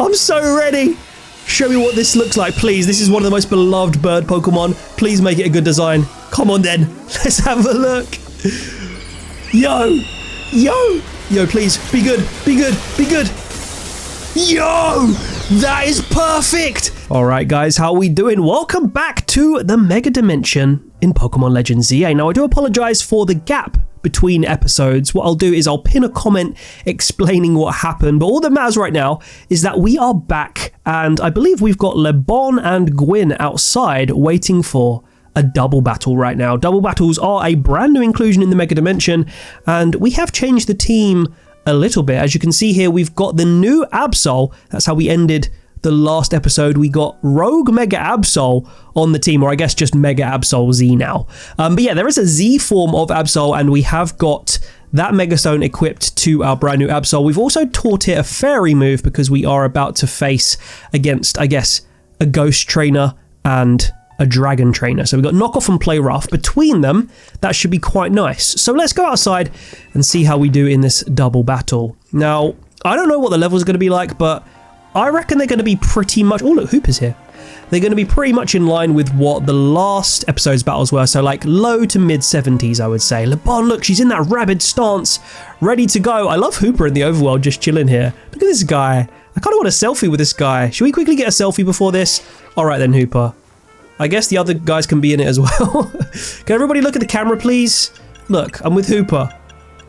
I'm so ready. Show me what this looks like, please. This is one of the most beloved bird Pokemon. Please make it a good design. Come on, then. Let's have a look. Yo. Yo. Yo, please. Be good. Be good. Be good. Yo. That is perfect. All right, guys. How are we doing? Welcome back to the Mega Dimension in Pokémon Legends Z-A. Now, I do apologize for the gap between episodes. What I'll do is I'll pin a comment explaining what happened, but all that matters right now is that we are back, and I believe we've got Le Bon and Gwyn outside waiting for a double battle right now. Double battles are a brand new inclusion in the Mega Dimension, and we have changed the team a little bit. As you can see here, we've got the new Absol. That's how we ended the last episode. We got Rogue Mega Absol on the team, or I guess just Mega Absol Z now. But yeah, there is a Z form of Absol, and we have got that Megastone equipped to our brand new Absol. We've also taught it a fairy move because we are about to face against, I guess, a Ghost Trainer and a Dragon Trainer. So we've got Knockoff and Play Rough. Between them, that should be quite nice. So let's go outside and see how we do in this double battle. Now, I don't know what the levels are going to be like, but I reckon they're going to be pretty much... Oh, look, Hooper's here. They're going to be pretty much in line with what the last episode's battles were. So like low to mid 70s, I would say. Le Bon, look, she's in that rabid stance, ready to go. I love Hooper in the overworld just chilling here. Look at this guy. I kind of want a selfie with this guy. Should we quickly get a selfie before this? All right then, Hooper. I guess the other guys can be in it as well. Can everybody look at the camera, please? Look, I'm with Hooper.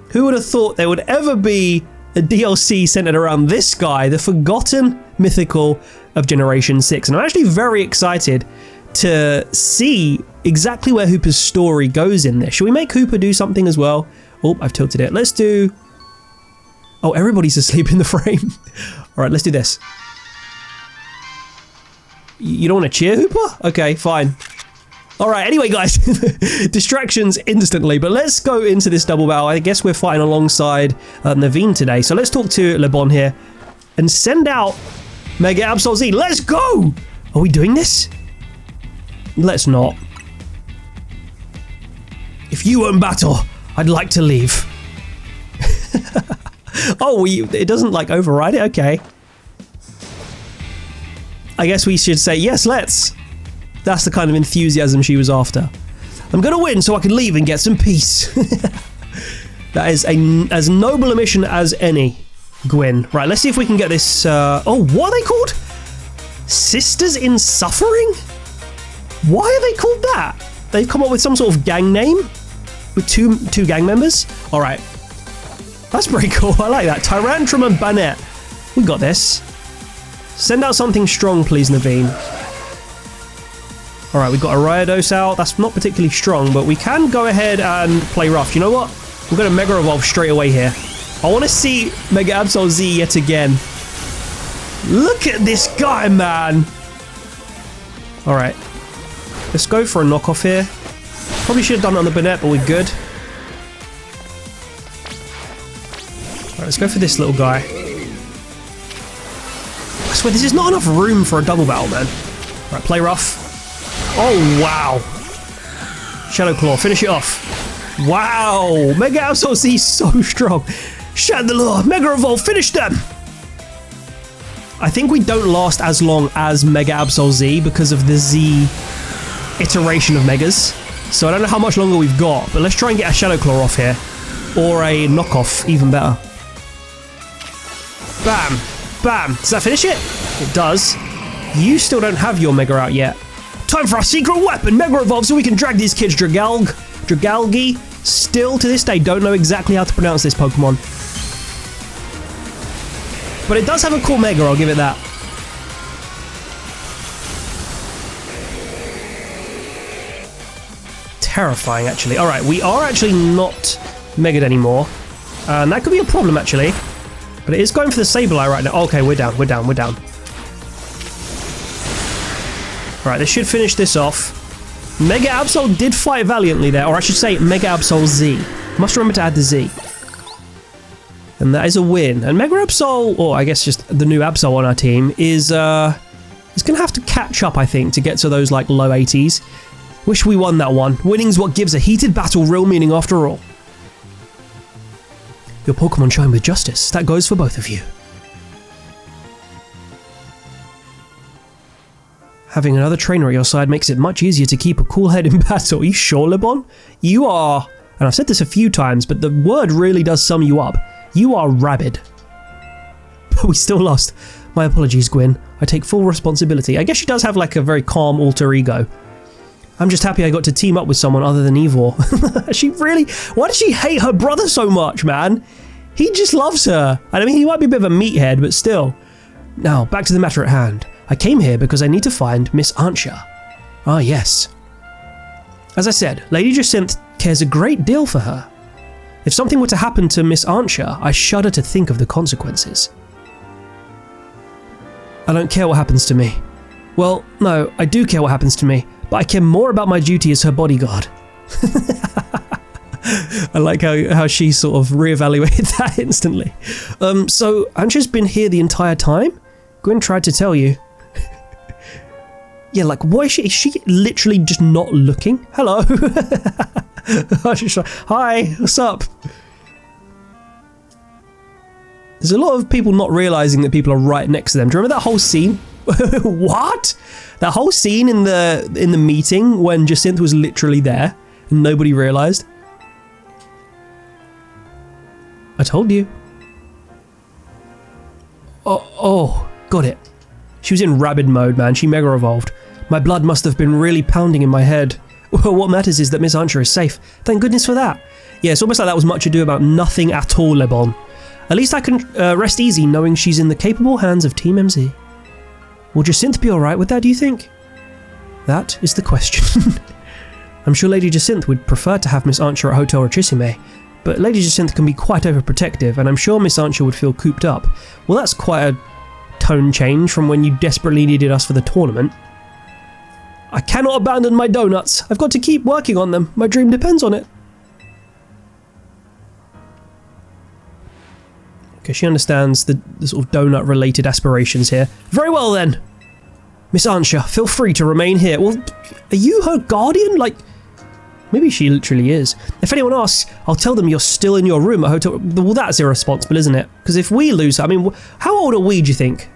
Who would have thought there would ever be a DLC centered around this guy, the forgotten mythical of Generation 6. And I'm actually very excited to see exactly where Hooper's story goes in this. Should we make Hooper do something as well? Oh, I've tilted it. Let's do... Oh, everybody's asleep in the frame. All right, let's do this. You don't want to cheer, Hooper? Okay, fine. All right, anyway, guys, distractions instantly, but let's go into this double battle. I guess we're fighting alongside Naveen today, so let's talk to Le Bon here and send out Mega Absol Z. Let's go! Are we doing this? Let's not. If you won't battle, I'd like to leave. Oh, it doesn't, like, override it? Okay. I guess we should say, yes, let's. That's the kind of enthusiasm she was after. I'm going to win so I can leave and get some peace. That is as noble a mission as any, Gwyn. Right, let's see if we can get this... Oh, what are they called? Sisters in Suffering? Why are they called that? They've come up with some sort of gang name with two gang members? All right. That's pretty cool. I like that. Tyrantrum and Banette. We got this. Send out something strong, please, Naveen. All right, we've got a Ryados out. That's not particularly strong, but we can go ahead and play rough. You know what? We're going to Mega Evolve straight away here. I want to see Mega Absol Z yet again. Look at this guy, man. All right. Let's go for a knockoff here. Probably should have done it on the Banette, but we're good. All right, let's go for this little guy. I swear, this is not enough room for a double battle, man. All right, play rough. Oh, wow. Shadow Claw, finish it off. Wow. Mega Absol Z is so strong. Chandelure, Mega Evolve, finish them. I think we don't last as long as Mega Absol Z because of the Z iteration of Megas. So I don't know how much longer we've got, but let's try and get a Shadow Claw off here. Or a knockoff, even better. Bam. Bam. Does that finish it? It does. You still don't have your Mega out yet. Time for our secret weapon, Mega Evolve, so we can drag these kids. Dragalgi. Still to this day don't know exactly how to pronounce this Pokemon. But it does have a cool Mega, I'll give it that. Terrifying, actually. Alright, we are actually not Mega'd anymore. And that could be a problem, actually. But it is going for the Sableye right now. Okay, we're down. Alright, this should finish this off. Mega Absol did fight valiantly there, or I should say Mega Absol Z. Must remember to add the Z. And that is a win. And Mega Absol, or I guess just the new Absol on our team, is going to have to catch up, I think, to get to those like low 80s. Wish we won that one. Winning's what gives a heated battle real meaning after all. Your Pokemon shine with justice. That goes for both of you. Having another trainer at your side makes it much easier to keep a cool head in battle. Are you sure, LeBon? You are, and I've said this a few times, but the word really does sum you up. You are rabid. But we still lost. My apologies, Gwyn. I take full responsibility. I guess she does have like a very calm alter ego. I'm just happy I got to team up with someone other than Ivor. She really... Why does she hate her brother so much, man? He just loves her. And I mean, he might be a bit of a meathead, but still. Now, back to the matter at hand. I came here because I need to find Miss Archer. Ah, yes. As I said, Lady Jacinthe cares a great deal for her. If something were to happen to Miss Archer, I shudder to think of the consequences. I don't care what happens to me. Well, no, I do care what happens to me, but I care more about my duty as her bodyguard. I like how she sort of reevaluated that instantly. So Archer's been here the entire time? Gwyn tried to tell you. Yeah, like, why is she literally just not looking? Hello. Hi, what's up? There's a lot of people not realizing that people are right next to them. Do you remember that whole scene? What? That whole scene in the meeting when Jacinthe was literally there and nobody realized? I told you. Oh, got it. She was in rabid mode, man. She mega evolved. My blood must have been really pounding in my head. Well, what matters is that Miss Archer is safe. Thank goodness for that. Yeah, it's almost like that was much ado about nothing at all, LeBon. At least I can rest easy knowing she's in the capable hands of Team MZ. Will Jacinthe be alright with that, do you think? That is the question. I'm sure Lady Jacinthe would prefer to have Miss Archer at Hotel Richissime, but Lady Jacinthe can be quite overprotective, and I'm sure Miss Archer would feel cooped up. Well, that's quite a tone change from when you desperately needed us for the tournament. I cannot abandon my donuts. I've got to keep working on them. My dream depends on it. Okay, she understands the sort of donut-related aspirations here. Very well, then. Miss Archer, feel free to remain here. Well, are you her guardian? Like, maybe she literally is. If anyone asks, I'll tell them you're still in your room at hotel. Well, that's irresponsible, isn't it? Because if we lose her, I mean, how old are we, do you think?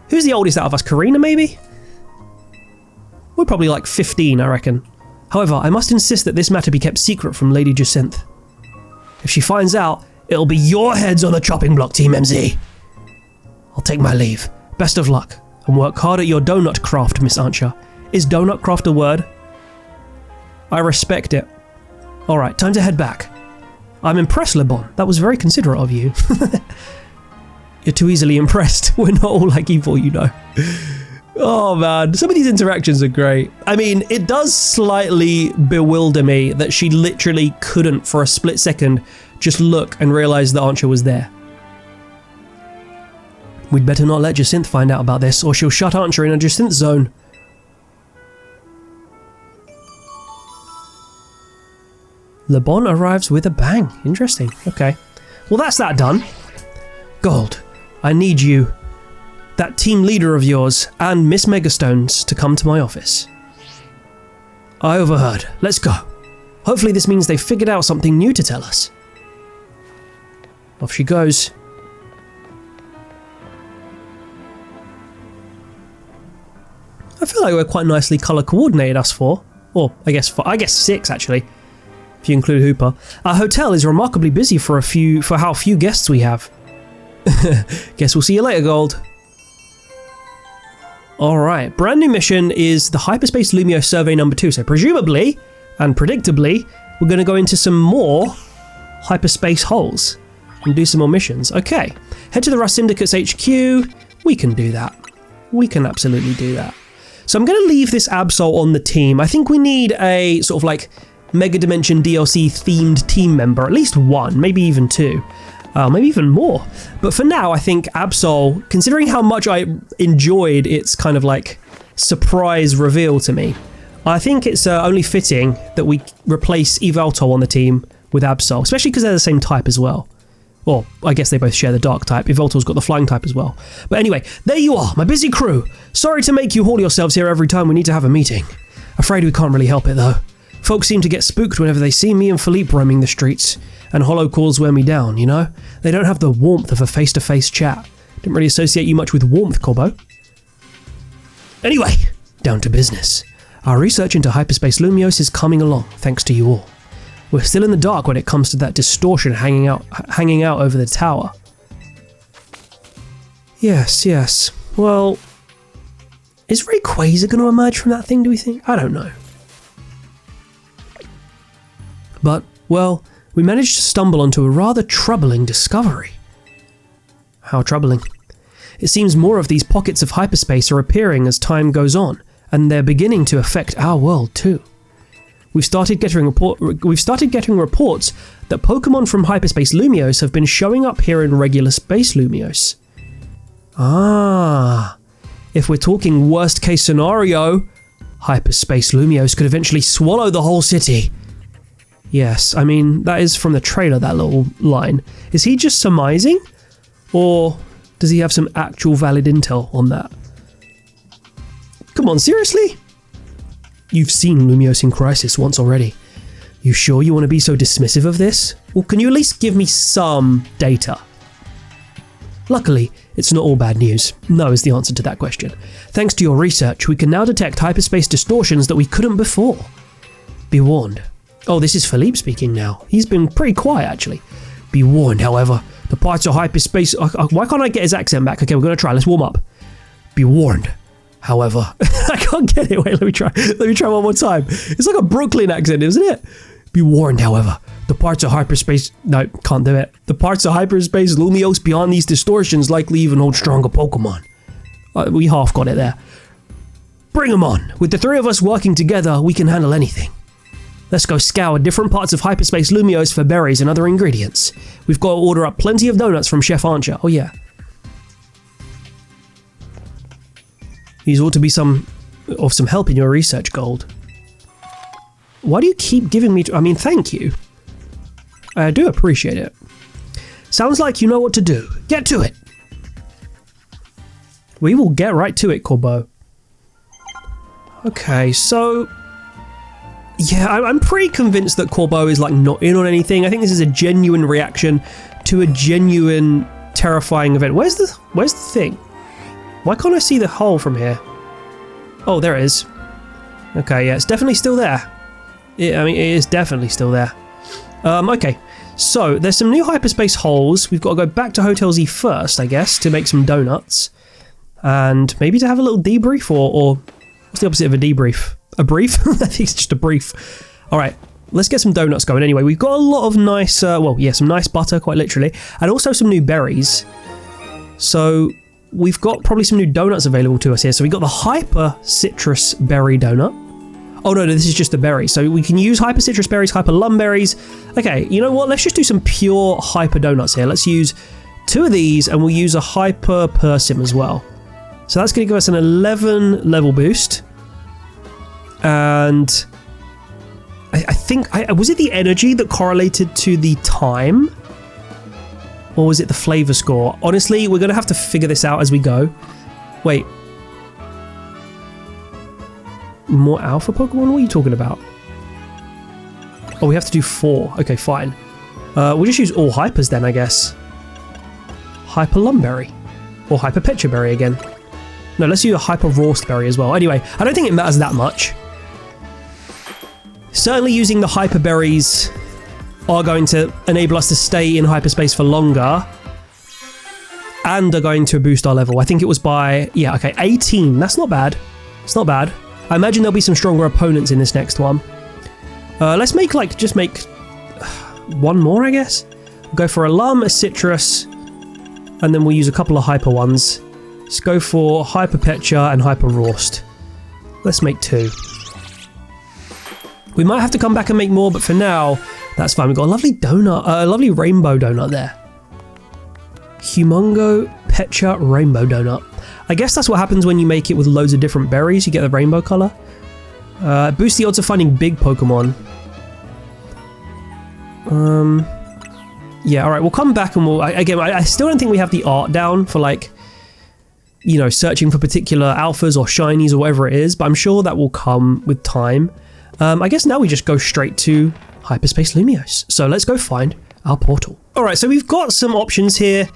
Who's the oldest out of us? Karina, maybe? We're probably like 15, I reckon. However, I must insist that this matter be kept secret from Lady Jacinthe. If she finds out, it'll be your heads on the chopping block, Team MZ. I'll take my leave. Best of luck, and work hard at your donut craft, Miss Archer. Is donut craft a word? I respect it. Alright, time to head back. I'm impressed, LeBon. That was very considerate of you. You're too easily impressed. We're not all like evil, you know. Oh man, some of these interactions are great. I mean, it does slightly bewilder me that she literally couldn't, for a split second, just look and realise that Archer was there. We'd better not let Jacinthe find out about this, or she'll shut Archer in a Jacinthe zone. LeBon arrives with a bang. Interesting. Okay. Well, that's that done. Gold, I need you, that team leader of yours, and Miss Megastones to come to my office. I overheard. Let's go. Hopefully this means they've figured out something new to tell us. Off she goes. I feel like we're quite nicely colour coordinated, us four. Or I guess 6 actually, if you include Hooper. Our hotel is remarkably busy for how few guests we have. Guess we'll see you later, Gold. Alright, brand new mission is the Hyperspace Lumio Survey number 2. So presumably, and predictably, we're going to go into some more hyperspace holes and do some more missions. Okay, head to the Rust Syndicate's HQ. We can do that. We can absolutely do that. So I'm going to leave this Absol on the team. I think we need a sort of like Mega Dimension DLC themed team member, at least one, maybe even 2. Maybe even more. But for now, I think Absol, considering how much I enjoyed its kind of like surprise reveal to me, I think it's only fitting that we replace Yveltal on the team with Absol, especially because they're the same type as well. Or I guess they both share the dark type. Yveltal's got the flying type as well. But anyway, there you are, my busy crew. Sorry to make you haul yourselves here every time we need to have a meeting. Afraid we can't really help it though. Folks seem to get spooked whenever they see me and Philippe roaming the streets. And hollow calls wear me down, you know? They don't have the warmth of a face-to-face chat. Didn't really associate you much with warmth, Corbo. Anyway, Down to business. Our research into hyperspace Lumiose is coming along, thanks to you all. We're still in the dark when it comes to that distortion hanging out over the tower. Yes. Well, is Rayquaza going to emerge from that thing, do we think? I don't know. But, well, we managed to stumble onto a rather troubling discovery. How troubling? It seems more of these pockets of hyperspace are appearing as time goes on, and they're beginning to affect our world too. We've started getting reports that Pokémon from hyperspace Lumiose have been showing up here in regular space Lumiose. Ah, if we're talking worst case scenario, hyperspace Lumiose could eventually swallow the whole city. Yes, I mean, that is from the trailer, that little line. Is he just surmising? Or does he have some actual valid intel on that? Come on, seriously? You've seen Lumiose in Crisis once already. You sure you want to be so dismissive of this? Well, can you at least give me some data? Luckily, it's not all bad news. No is the answer to that question. Thanks to your research, we can now detect hyperspace distortions that we couldn't before. Be warned. Oh, this is Philippe speaking now. He's been pretty quiet, actually. Be warned, however, the parts of hyperspace... why can't I get his accent back? Okay, we're going to try. Let's warm up. Be warned, however... I can't get it. Wait, let me try. Let me try one more time. It's like a Brooklyn accent, isn't it? Be warned, however, the parts of hyperspace... No, can't do it. The parts of hyperspace Lumiose beyond these distortions likely even hold stronger Pokemon. We half got it there. Bring them on. With the three of us working together, we can handle anything. Let's go scour different parts of hyperspace Lumiose for berries and other ingredients. We've got to order up plenty of donuts from Chef Archer. Oh yeah. These ought to be some help in your research, Gold. Why do you keep giving me... I mean, thank you. I do appreciate it. Sounds like you know what to do. Get to it. We will get right to it, Corbeau. Okay, so... yeah, I'm pretty convinced that Corbeau is like not in on anything. I think this is a genuine reaction to a genuine terrifying event. Where's the thing? Why can't I see the hole from here? Oh, there it is. Okay, yeah, it's definitely still there. I mean, it is definitely still there. Okay, so there's some new hyperspace holes. We've got to go back to Hotel Z first, I guess, to make some donuts. And maybe to have a little debrief, or what's the opposite of a debrief? A brief? I think it's just a brief. All right, let's get some donuts going anyway. We've got a lot of nice, some nice butter, quite literally, and also some new berries. So we've got probably some new donuts available to us here. So we got the Hyper Citrus Berry Donut. Oh no, this is just the berry. So we can use Hyper Citrus Berries, Hyper Lum Berries. Okay, you know what? Let's just do some pure Hyper Donuts here. Let's use 2 of these, and we'll use a Hyper Persim as well. So that's going to give us an 11 level boost. And I think... was it the energy that correlated to the time? Or was it the flavor score? Honestly, we're going to have to figure this out as we go. Wait. More alpha Pokemon? What are you talking about? Oh, we have to do 4. Okay, fine. We'll just use all Hypers then, I guess. Hyper Lumberry. Or Hyper Petraberry again. No, let's do a Hyper Rawstberry as well. Anyway, I don't think it matters that much. Certainly using the Hyper Berries are going to enable us to stay in hyperspace for longer. And are going to boost our level. I think it was by... yeah, okay, 18. That's not bad. It's not bad. I imagine there'll be some stronger opponents in this next one. Let's make, just make 1 more, I guess. We'll go for a Lum, a Citrus, and then we'll use a couple of Hyper ones. Let's go for Hyper Pecha and Hyper Rawst. Let's make 2. We might have to come back and make more, but for now, that's fine. We've got a lovely donut, a lovely rainbow donut there. Humongo Pecha Rainbow Donut. I guess that's what happens when you make it with loads of different berries. You get the rainbow color. Boost the odds of finding big Pokemon. Yeah, alright, we'll come back and we'll... Again, I still don't think we have the art down for, searching for particular alphas or shinies or whatever it is, but I'm sure that will come with time. I guess now we just go straight to Hyperspace Lumiose. So let's go find our portal. Alright, so we've got some options here.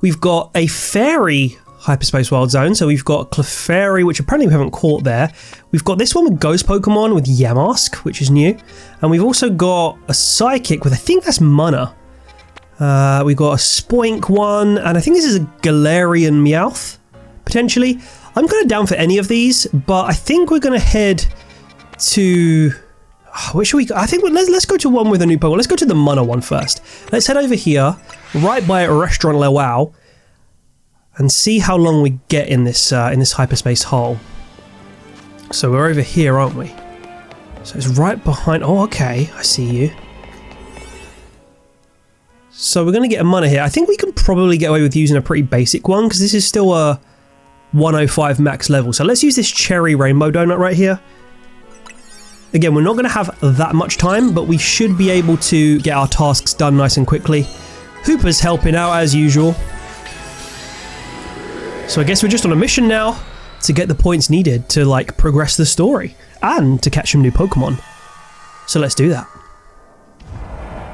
We've got a fairy Hyperspace Wild Zone. So we've got Clefairy, which apparently we haven't caught there. We've got this one with Ghost Pokemon with Yamask, which is new. And we've also got a Psychic with, I think that's Mana. We've got a Spoink one, and I think this is a Galarian Meowth, potentially. I'm kind of down for any of these, but I think we're going to head to... where should we go? I think let's go to one with a new Pokemon. Let's go to the Mana one first. Let's head over here, right by Restaurant Lewau, and see how long we get in this hyperspace hole. So we're over here, aren't we? So it's right behind... oh, okay, I see you. So we're going to get a Mana here. I think we can probably get away with using a pretty basic one, because this is still a 105 max level. So let's use this Cherry Rainbow Donut right here. Again, we're not going to have that much time, but we should be able to get our tasks done nice and quickly. Hooper's helping out as usual. So I guess we're just on a mission now to get the points needed to like progress the story and to catch some new Pokemon. So let's do that.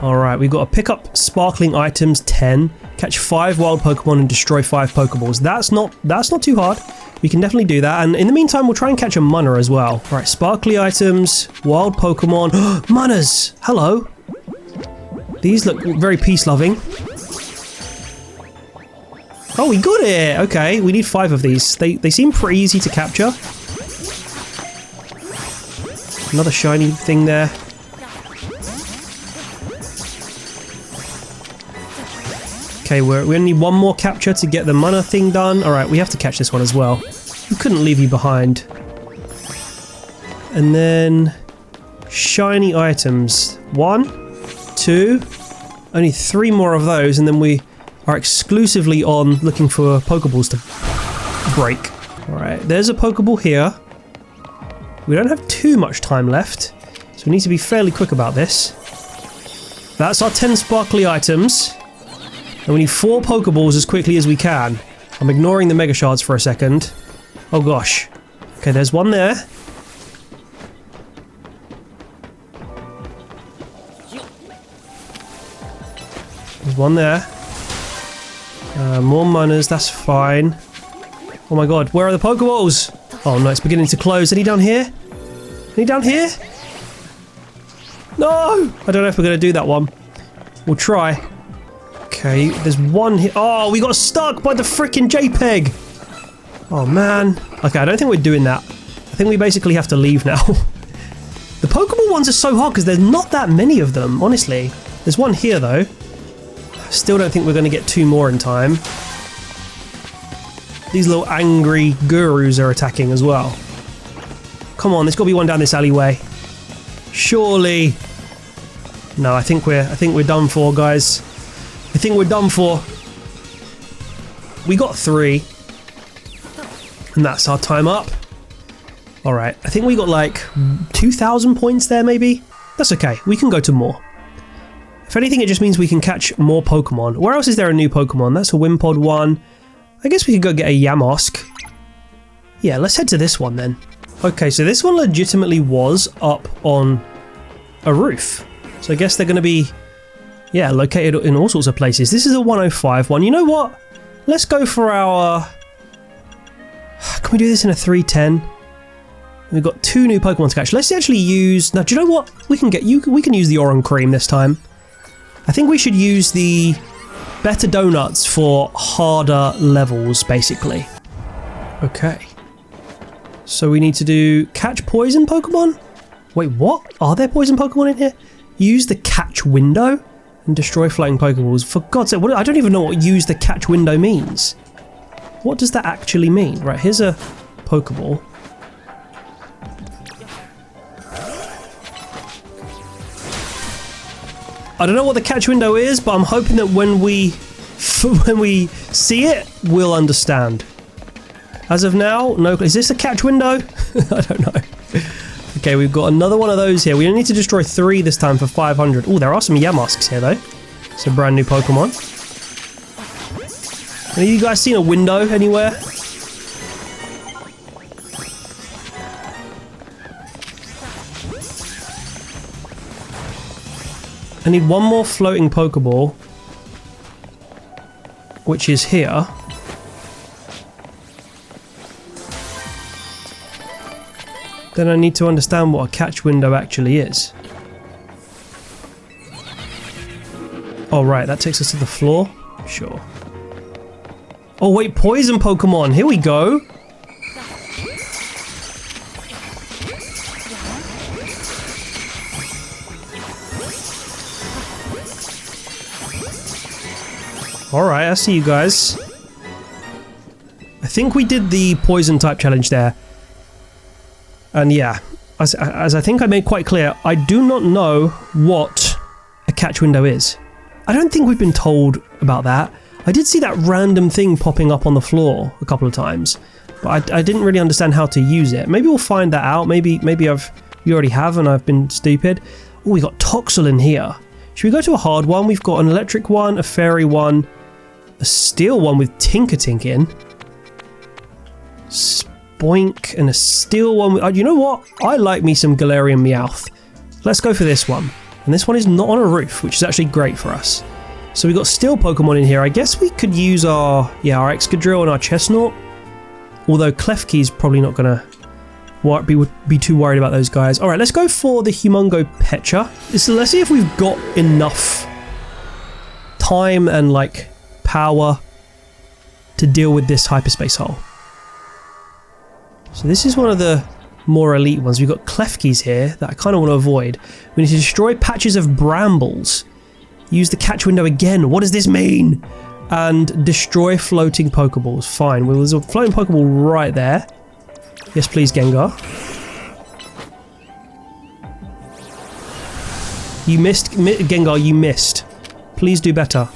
Alright, we've got to pick up sparkling items 10, catch 5 wild Pokemon and destroy 5 Pokeballs. That's not too hard. We can definitely do that, and in the meantime we'll try and catch a Mana as well. Alright, sparkly items, wild Pokemon. Manas! Hello! These look very peace-loving. Oh, we got it! Okay, we need 5 of these. They seem pretty easy to capture. Another shiny thing there. Okay, we only need one more capture to get the Mana thing done. Alright, we have to catch this one as well. We couldn't leave you behind. And then... shiny items. 1, 2... only 3 more of those, and then we are exclusively on looking for Pokeballs to break. Alright, there's a Pokeball here. We don't have too much time left, so we need to be fairly quick about this. That's our 10 sparkly items. And we need 4 Pokeballs as quickly as we can. I'm ignoring the Mega Shards for a second. Oh gosh. Okay, there's one there. There's one there. More Manas, that's fine. Oh my god, where are the Pokeballs? Oh no, it's beginning to close. Any down here? Any down here? No! I don't know if we're going to do that one. We'll try. Okay, there's one here. Oh, we got stuck by the frickin' JPEG! Oh man. Okay, I don't think we're doing that. I think we basically have to leave now. The Pokeball ones are so hard because there's not that many of them, honestly. There's one here though. Still don't think we're going to get 2 more in time. These little angry gurus are attacking as well. Come on, there's got to be one down this alleyway. Surely. No, I think we're done for, guys. I think we're done for. We got 3. And that's our time up. Alright, I think we got like 2,000 points there maybe. That's okay, we can go to more. If anything, it just means we can catch more Pokemon. Where else is there a new Pokemon? That's a Wimpod one. I guess we could go get a Yamask. Yeah, let's head to this one then. Okay, so this one legitimately was up on a roof. So I guess they're going to be, yeah, located in all sorts of places. This is a 105 one. You know what? Let's go for our... Can we do this in a 310? We've got 2 new Pokemon to catch. Let's actually use... Now, do you know what? We can use the Oran Cream this time. I think we should use the better donuts for harder levels, basically. Okay. So we need to do catch poison Pokemon? Wait, what? Are there poison Pokemon in here? Use the catch window and destroy floating Pokeballs. For God's sake, I don't even know what use the catch window means. What does that actually mean? Right, here's a Pokeball. I don't know what the catch window is, but I'm hoping that when we see it, we'll understand. As of now, no. Is this a catch window? I don't know. Okay, we've got another one of those here. We only need to destroy 3 this time for 500. Oh, there are some Yamasks here, though. Some brand new Pokemon. Any of you guys seen a window anywhere? I need one more floating Pokeball, which is here. then I need to understand what a catch window actually is. Oh right, that takes us to the floor? Sure. Oh wait, poison Pokemon, here we go! Alright, I see you guys. I think we did the poison type challenge there. And yeah, as I think I made quite clear, I do not know what a catch window is. I don't think we've been told about that. I did see that random thing popping up on the floor a couple of times, but I didn't really understand how to use it. Maybe we'll find that out. Maybe you already have and I've been stupid. Oh, we got Toxel in here. Should we go to a hard one? We've got an electric one, a fairy one, a steel one with Tinkertink in. Spoink, and a steel one with... you know what? I like me some Galarian Meowth. Let's go for this one. And this one is not on a roof, which is actually great for us. So we've got steel Pokemon in here. I guess we could use our Excadrill and our Chestnut. Although Klefki's probably not going to be too worried about those guys. Alright, let's go for the Humongo Pecha. So let's see if we've got enough time and like power to deal with this hyperspace hole. So this is one of the more elite ones. We've got Klefki's here that I kind of want to avoid. We need to destroy patches of brambles. Use the catch window again. What does this mean? And destroy floating Pokeballs. Fine. Well, there's a floating Pokeball right there. Yes, please, Gengar. You missed, Gengar, you missed. Please do better.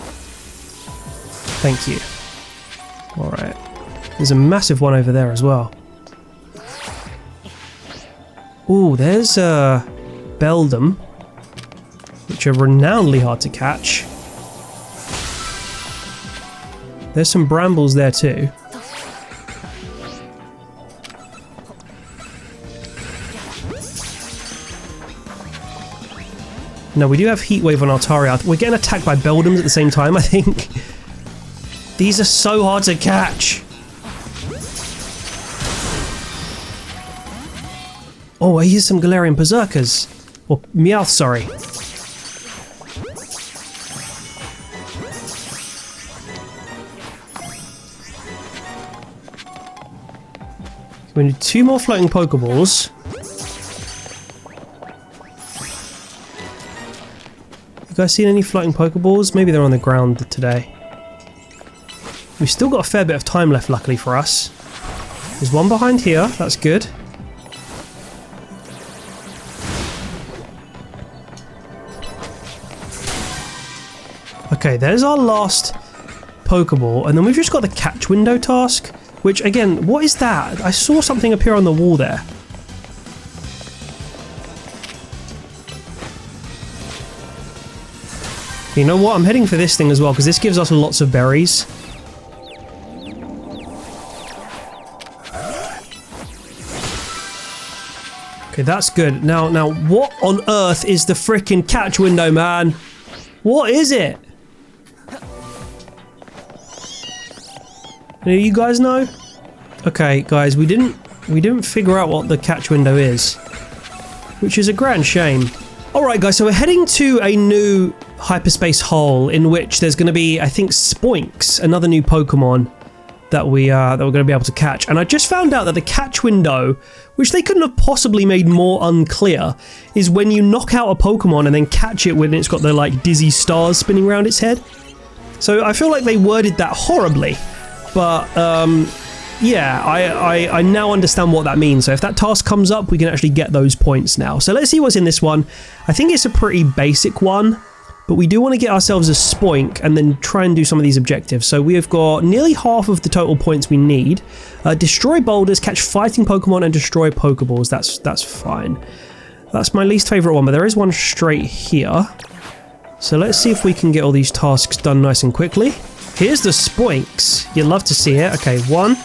Thank you. Alright. There's a massive one over there as well. Ooh, there's Beldum, which are renownedly hard to catch. There's some brambles there too. No, we do have Heat Wave on Altaria. We're getting attacked by Beldums at the same time, I think. These are so hard to catch. Oh, here's some Galarian Berserkers. Or Meowth, sorry. We need 2 more floating Pokeballs. You guys seen any floating Pokeballs? Maybe they're on the ground today. We've still got a fair bit of time left, luckily for us. There's one behind here, that's good. Okay, there's our last Pokeball, and then we've just got the catch window task, which again, what is that? I saw something appear on the wall there. You know what? I'm heading for this thing as well, because this gives us lots of berries. Okay, that's good. Now, what on earth is the frickin' catch window, man? What is it? Do you guys know? Okay, guys, we didn't figure out what the catch window is, which is a grand shame. Alright guys, so we're heading to a new hyperspace hole in which there's going to be, I think, Spoinks, another new Pokemon that we're going to be able to catch. And I just found out that the catch window, which they couldn't have possibly made more unclear, is when you knock out a Pokemon and then catch it when it's got the like dizzy stars spinning around its head. So I feel like they worded that horribly, but yeah, I now understand what that means. So if that task comes up, we can actually get those points now. So let's see what's in this one. I think it's a pretty basic one, but we do want to get ourselves a Spoink and then try and do some of these objectives. So we have got nearly half of the total points we need. Destroy boulders, catch fighting Pokemon, and destroy Pokeballs. That's fine. That's my least favourite one, but there is one straight here. So let's see if we can get all these tasks done nice and quickly. Here's the Spoinks. You'd love to see it. Okay, 1,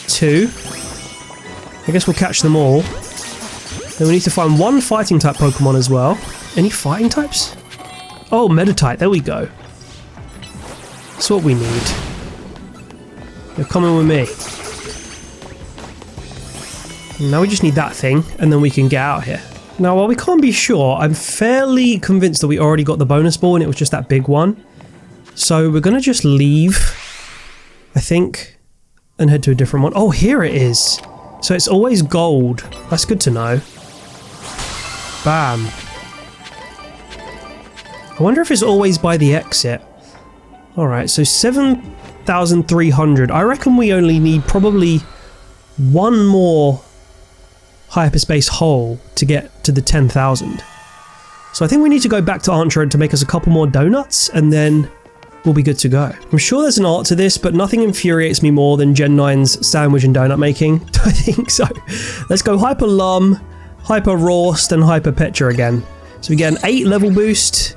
2. I guess we'll catch them all. Then we need to find one fighting type Pokemon as well. Any fighting types? Oh, Meditite, there we go. That's what we need. You're coming with me. Now we just need that thing, and then we can get out of here. Now, while we can't be sure, I'm fairly convinced that we already got the bonus ball and it was just that big one. So we're going to just leave, I think, and head to a different one. Oh, here it is. So it's always gold. That's good to know. Bam. I wonder if it's always by the exit. Alright, so 7,300. I reckon we only need probably one more hyperspace hole to get to the 10,000. So I think we need to go back to Aunt Road to make us a couple more donuts, and then we'll be good to go. I'm sure there's an art to this, but nothing infuriates me more than Gen 9's sandwich and donut making. I think so. Let's go Hyper Lum, Hyper Roast, and Hyper Petra again. So we get an 8 level boost.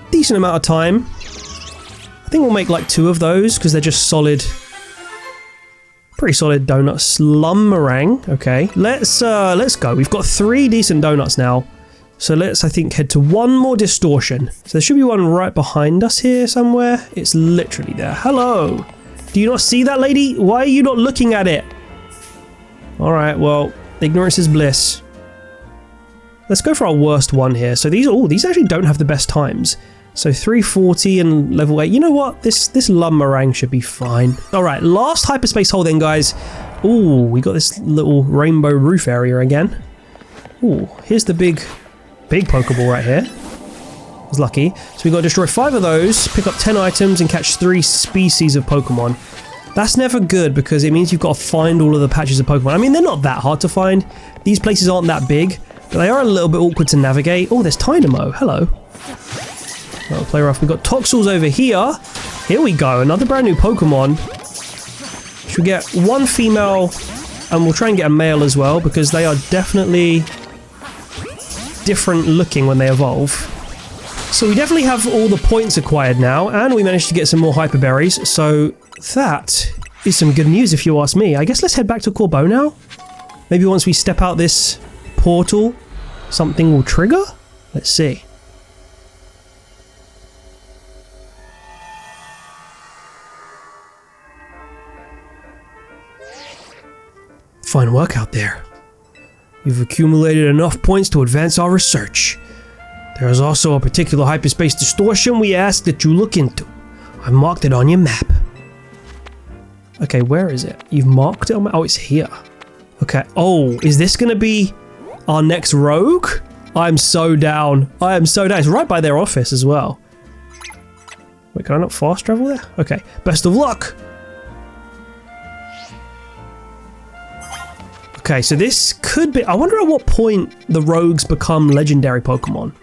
Decent amount of time. I think we'll make like 2 of those because they're just solid. Pretty solid donuts. Slum meringue. Okay, let's go. We've got 3 decent donuts now. So let's, I think, head to one more distortion. So there should be one right behind us here somewhere. It's literally there. Hello. Do you not see that, lady? Why are you not looking at it? All right, well, ignorance is bliss. Let's go for our worst one here. So these actually don't have the best times. So 340 and level 8. You know what? This lum meringue should be fine. All right, last hyperspace hole then, guys. Ooh, we got this little rainbow roof area again. Ooh, here's the big Pokeball right here. I was lucky. So we got to destroy 5 of those, pick up 10 items, and catch 3 species of Pokemon. That's never good because it means you've got to find all of the patches of Pokemon. I mean, they're not that hard to find. These places aren't that big, but they are a little bit awkward to navigate. Oh, there's Tynamo. Hello. That'll play rough. We've got Toxels over here. Here we go. Another brand new Pokemon. Should we get 1 female, and we'll try and get a male as well because they are definitely different looking when they evolve. So we definitely have all the points acquired now, and we managed to get some more hyper berries. So that is some good news if you ask me. I guess let's head back to Corbeau now. Maybe once we step out this portal, something will trigger? Let's see. Fine work out there. You've accumulated enough points to advance our research. There is also a particular hyperspace distortion we ask that you look into. I marked it on your map. Okay, where is it? You've marked it on my... Oh, it's here. Okay. Oh, is this going to be our next rogue? I'm so down. I am so down. It's right by their office as well. Wait, can I not fast travel there? Okay. Best of luck. Okay, so this could be... I wonder at what point the rogues become legendary Pokemon.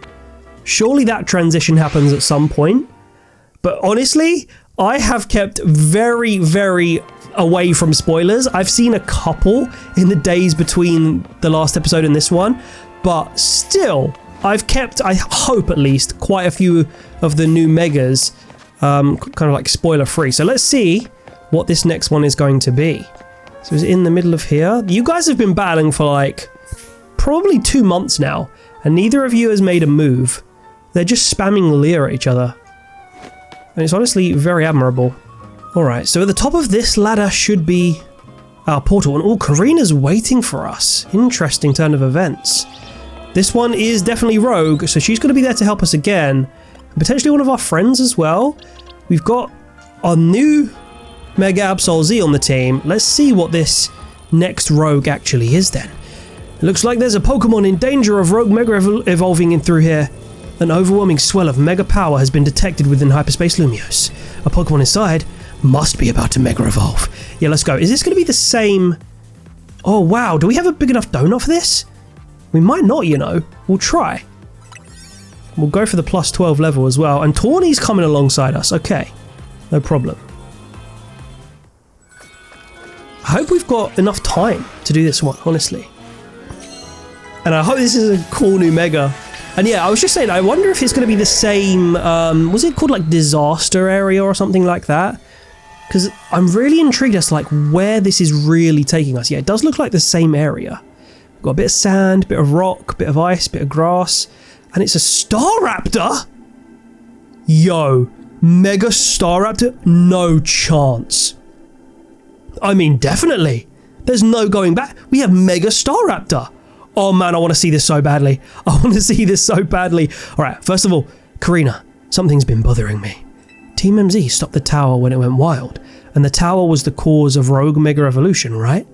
Surely that transition happens at some point. But honestly, I have kept very, very away from spoilers. I've seen a couple in the days between the last episode and this one. But still, I've kept, I hope at least, quite a few of the new Megas kind of like spoiler free. So let's see what this next one is going to be. So it's in the middle of here. You guys have been battling for like probably 2 months now, and neither of you has made a move. They're just spamming Leer at each other. And it's honestly very admirable. Alright, so at the top of this ladder should be our portal. And oh, Karina's waiting for us. Interesting turn of events. This one is definitely rogue, so she's going to be there to help us again. And potentially one of our friends as well. We've got our new Mega Absol Z on the team. Let's see what this next rogue actually is then. It looks like there's a Pokemon in danger of rogue Mega evolving in through here. An overwhelming swell of Mega power has been detected within Hyperspace Lumiose. A Pokemon inside must be about to Mega evolve. Yeah, let's go. Is this going to be the same? Oh wow, do we have a big enough donut for this? We might not, you know. We'll try. We'll go for the plus 12 level as well. And Tawny's coming alongside us. Okay, no problem. I hope we've got enough time to do this one, honestly. And I hope this is a cool new Mega. And yeah, I was just saying, I wonder if it's going to be the same, was it called like Disaster Area or something like that? Because I'm really intrigued as to like where this is really taking us. Yeah, it does look like the same area. We've got a bit of sand, bit of rock, bit of ice, bit of grass. And it's a Staraptor? Yo, Mega Staraptor? No chance. I mean, definitely. There's no going back. We have Mega Staraptor. Oh man, I want to see this so badly. I want to see this so badly. All right, first of all, Karina, something's been bothering me. Team MZ stopped the tower when it went wild, and the tower was the cause of Rogue Mega Evolution, right?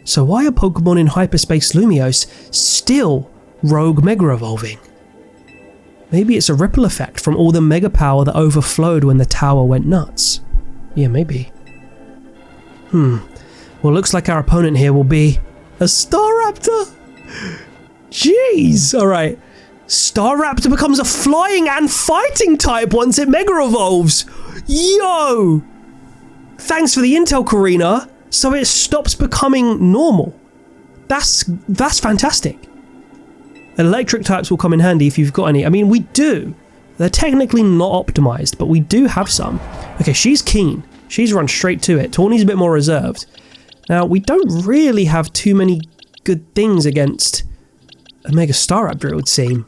So why are Pokemon in Hyperspace Lumiose still Rogue Mega Evolving? Maybe it's a ripple effect from all the Mega Power that overflowed when the tower went nuts. Yeah, maybe. Well, looks like our opponent here will be a Staraptor. Jeez, alright. Staraptor becomes a flying and fighting type once it Mega Evolves. Yo! Thanks for the intel, Karina. So it stops becoming normal. That's fantastic. Electric types will come in handy if you've got any. I mean, we do. They're technically not optimized, but we do have some. Okay, she's keen. She's run straight to it. Tawny's a bit more reserved. Now, we don't really have too many good things against a Mega Staraptor, it would seem.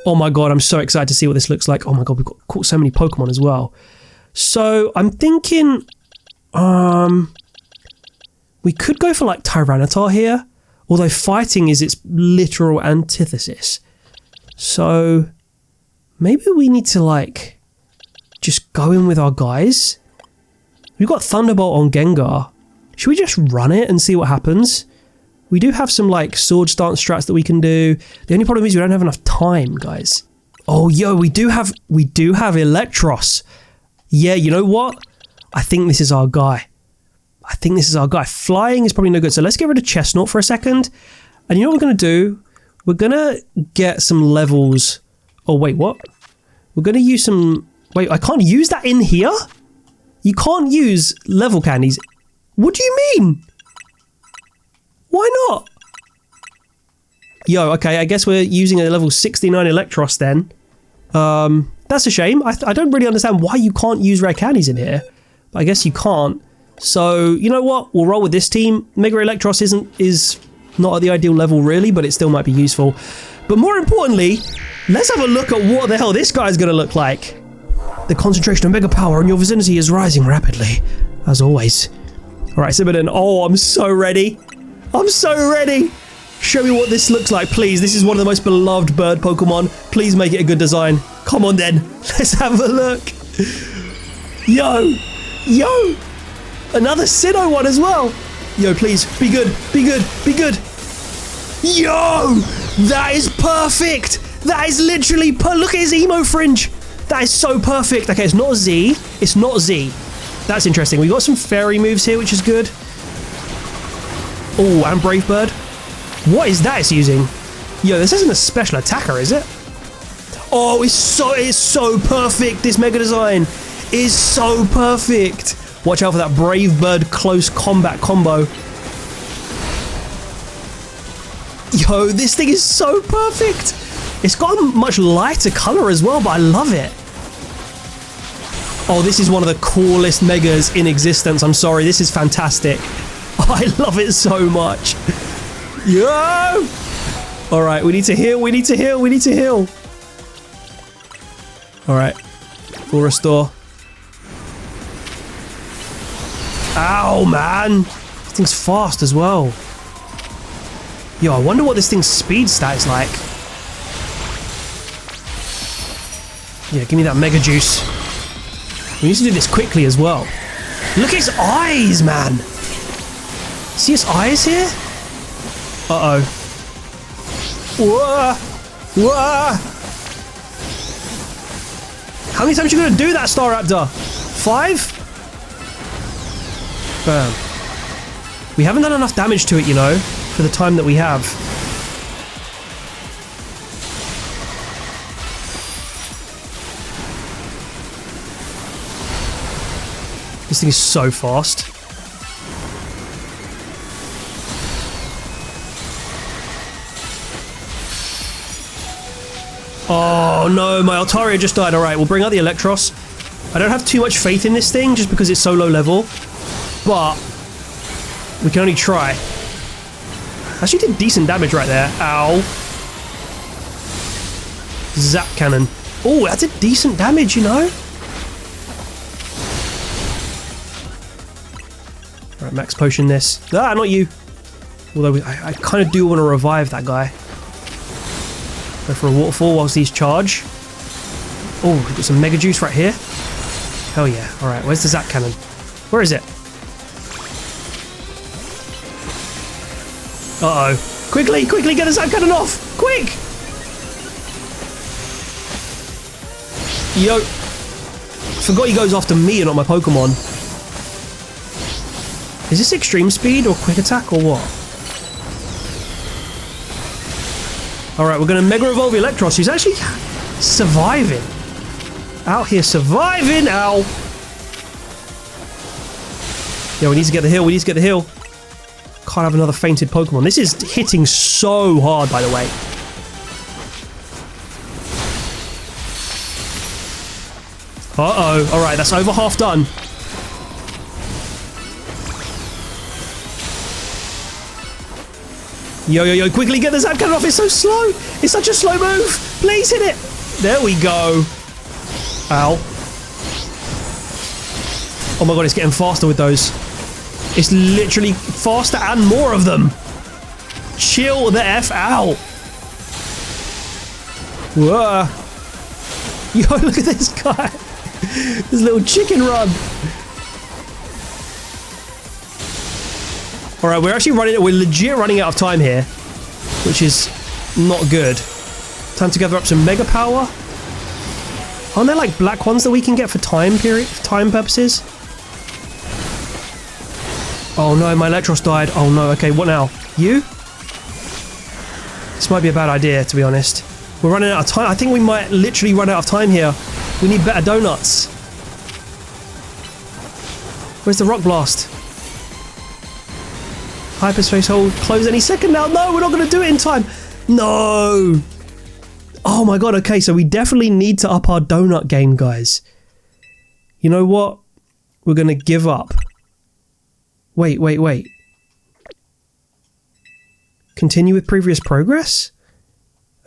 Oh my god, I'm so excited to see what this looks like. Oh my god, we've caught so many Pokemon as well. So, I'm thinking... we could go for like Tyranitar here, although fighting is its literal antithesis. So, maybe we need to like just go in with our guys. We've got Thunderbolt on Gengar. Should we just run it and see what happens? We do have some like Sword Stance strats that we can do. The only problem is we don't have enough time, guys. Oh, yo, we do have Electros. Yeah, you know what? I think this is our guy. Flying is probably no good. So let's get rid of Chestnut for a second. And you know what we're going to do? We're going to get some levels. Oh, wait, what? We're going to use some... Wait, I can't use that in here? You can't use level candies. What do you mean? Why not? Yo, okay, I guess we're using a level 69 Electros then. That's a shame. I don't really understand why you can't use rare candies in here. But I guess you can't. So, you know what? We'll roll with this team. Mega Electros is not at the ideal level really, but it still might be useful. But more importantly, let's have a look at what the hell this guy's going to look like. The concentration of Mega Power in your vicinity is rising rapidly, as always. Alright, Sibidin. Oh, I'm so ready. I'm so ready. Show me what this looks like, please. This is one of the most beloved bird Pokemon. Please make it a good design. Come on then. Let's have a look. Yo. Yo. Another Sinnoh one as well. Yo, please. Be good. Be good. Be good. Yo. That is perfect. That is literally... Look at his emo fringe. That is so perfect. Okay, it's not Z. It's not Z. That's interesting. We got some fairy moves here, which is good. Oh, and Brave Bird. What is that it's using? Yo, this isn't a special attacker, is it? Oh, it's so perfect. This Mega Design is so perfect. Watch out for that Brave Bird close combat combo. Yo, this thing is so perfect. It's got a much lighter color as well, but I love it. Oh, this is one of the coolest Megas in existence. I'm sorry, this is fantastic. I love it so much. Yo! Alright, we need to heal, we need to heal, we need to heal. Alright. Full restore. Ow, man! This thing's fast as well. Yo, I wonder what this thing's speed stat is like. Yeah, give me that Mega Juice. We need to do this quickly as well. Look at his eyes, man! See his eyes here? Uh-oh. Whoa! Whoa! How many times are you going to do that, Staraptor? 5? Bam. We haven't done enough damage to it, you know, for the time that we have. This thing is so fast. Oh no, my Altaria just died. Alright, we'll bring out the Electros. I don't have too much faith in this thing just because it's so low level. But we can only try. Actually did decent damage right there. Ow. Zap Cannon. Oh, that's a decent damage, you know? Alright, max potion this. Ah, not you. Although I kind of do want to revive that guy. Go for a waterfall whilst these charge. Oh, we've got some Mega Juice right here. Hell yeah. Alright, where's the Zap Cannon? Where is it? Uh-oh. Quickly, quickly, get the Zap Cannon off! Quick! Yo. Forgot he goes after me and not my Pokemon. Is this extreme speed or quick attack or what? Alright, we're going to Mega Evolve Electros, who's actually surviving. Out here surviving, ow! Yeah, we need to get the heal, we need to get the heal. Can't have another fainted Pokemon. This is hitting so hard, by the way. Uh-oh. Alright, that's over half done. Yo, yo, yo, quickly get the Zap Cannon off. It's so slow. It's such a slow move. Please hit it. There we go. Ow. Oh my god, it's getting faster with those. It's literally faster and more of them. Chill the F out. Whoa. Yo, look at this guy. This little chicken run. Alright, we're legit running out of time here, which is not good. Time to gather up some Mega Power. Aren't there like black ones that we can get for time purposes? Oh no, my Electros died. Oh no, okay, what now? You? This might be a bad idea, to be honest. We're running out of time. I think we might literally run out of time here. We need better donuts. Where's the Rock Blast? Hyperspace hold, close any second now. No, we're not going to do it in time. No. Oh my god, okay, so we definitely need to up our donut game, guys. You know what? We're going to give up. Wait. Continue with previous progress?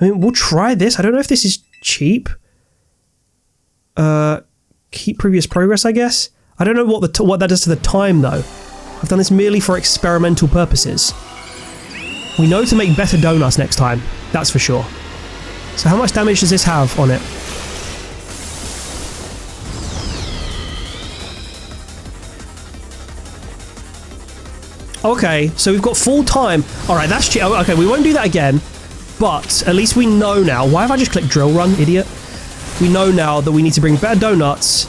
I mean, we'll try this. I don't know if this is cheap. Keep previous progress, I guess. I don't know what that does to the time, though. I've done this merely for experimental purposes. We know to make better donuts next time, that's for sure. So how much damage does this have on it? Okay, so we've got full time. Alright, that's cheap. Okay, we won't do that again. But at least we know now. Why have I just clicked drill run, idiot? We know now that we need to bring better donuts.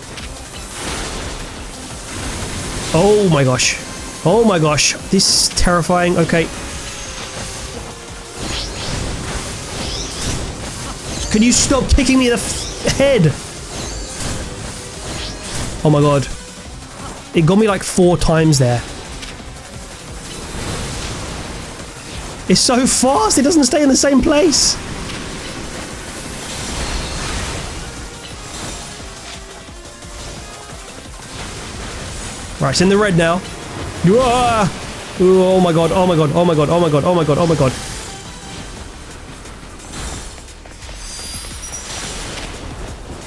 Oh my gosh. Oh my gosh, this is terrifying. Okay. Can you stop kicking me in the head? Oh my god. It got me like 4 times there. It's so fast, it doesn't stay in the same place. Right, it's in the red now. Oh my god, oh my god, oh my god, oh my god, oh my god, oh my god.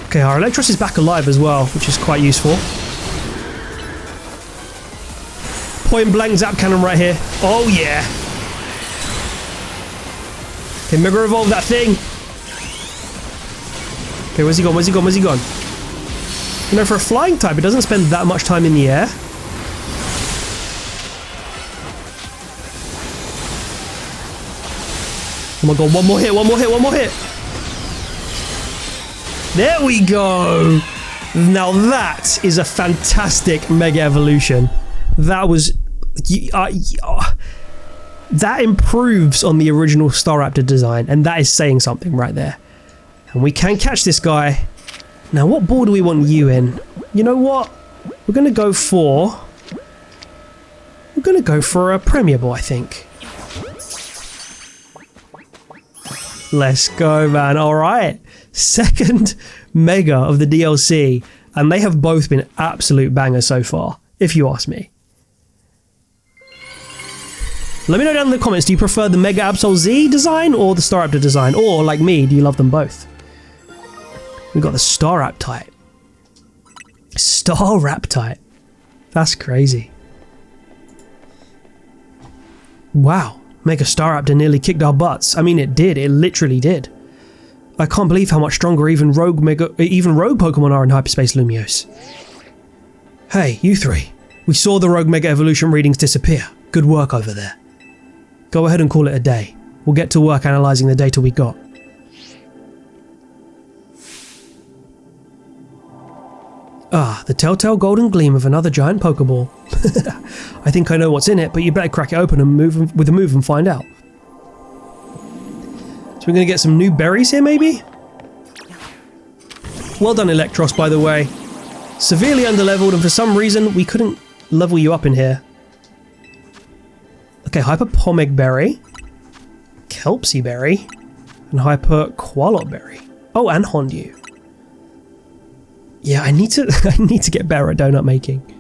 Okay, our Electros is back alive as well, which is quite useful. Point blank Zap Cannon right here. Oh yeah. Okay, Mega Evolve that thing. Okay, where's he gone, where's he gone, where's he gone? You know, for a flying type, it doesn't spend that much time in the air. Oh my god, one more hit, one more hit, one more hit. There we go. Now that is a fantastic Mega Evolution. That was... that improves on the original Staraptor design, and that is saying something right there. And we can catch this guy. Now, what ball do we want you in? You know what? We're going to go for... We're going to go for a Premier Ball, I think. Let's go, man. All right. Second Mega of the DLC. And they have both been absolute bangers so far, if you ask me. Let me know down in the comments, do you prefer the Mega Absol Z design or the Staraptor design? Or, like me, do you love them both? We've got the Staraptite. Staraptite. That's crazy. Wow, Mega Staraptor nearly kicked our butts. I mean, it did. It literally did. I can't believe how much stronger even rogue Pokemon are in Hyperspace Lumiose. Hey, you three. We saw the rogue Mega Evolution readings disappear. Good work over there. Go ahead and call it a day. We'll get to work analysing the data we got. Ah, the telltale golden gleam of another giant Pokeball. I think I know what's in it, but you better crack it open and move with a move and find out. So we're going to get some new berries here, maybe? Well done, Electros, by the way. Severely underleveled, and for some reason, we couldn't level you up in here. Okay, Hyper Pomeg Berry, Kelpsy Berry, and Hyper Qualot Berry. Oh, and Hondu. Yeah, I need to get better at donut making.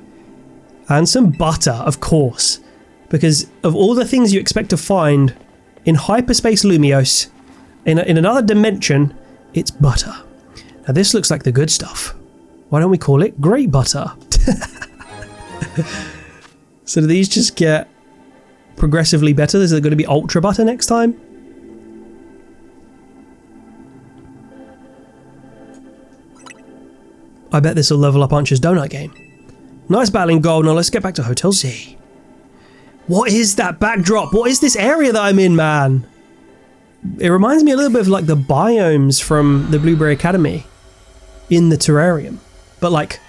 And some butter, of course. Because of all the things you expect to find in Hyperspace Lumiose, in another dimension, it's butter. Now this looks like the good stuff. Why don't we call it Great Butter? So do these just get progressively better? Is it going to be Ultra Butter next time? I bet this will level up Archer's donut game. Nice battling gold. Now let's get back to Hotel Z. What is that backdrop? What is this area that I'm in, man? It reminds me a little bit of like the biomes from the Blueberry Academy in the terrarium, but like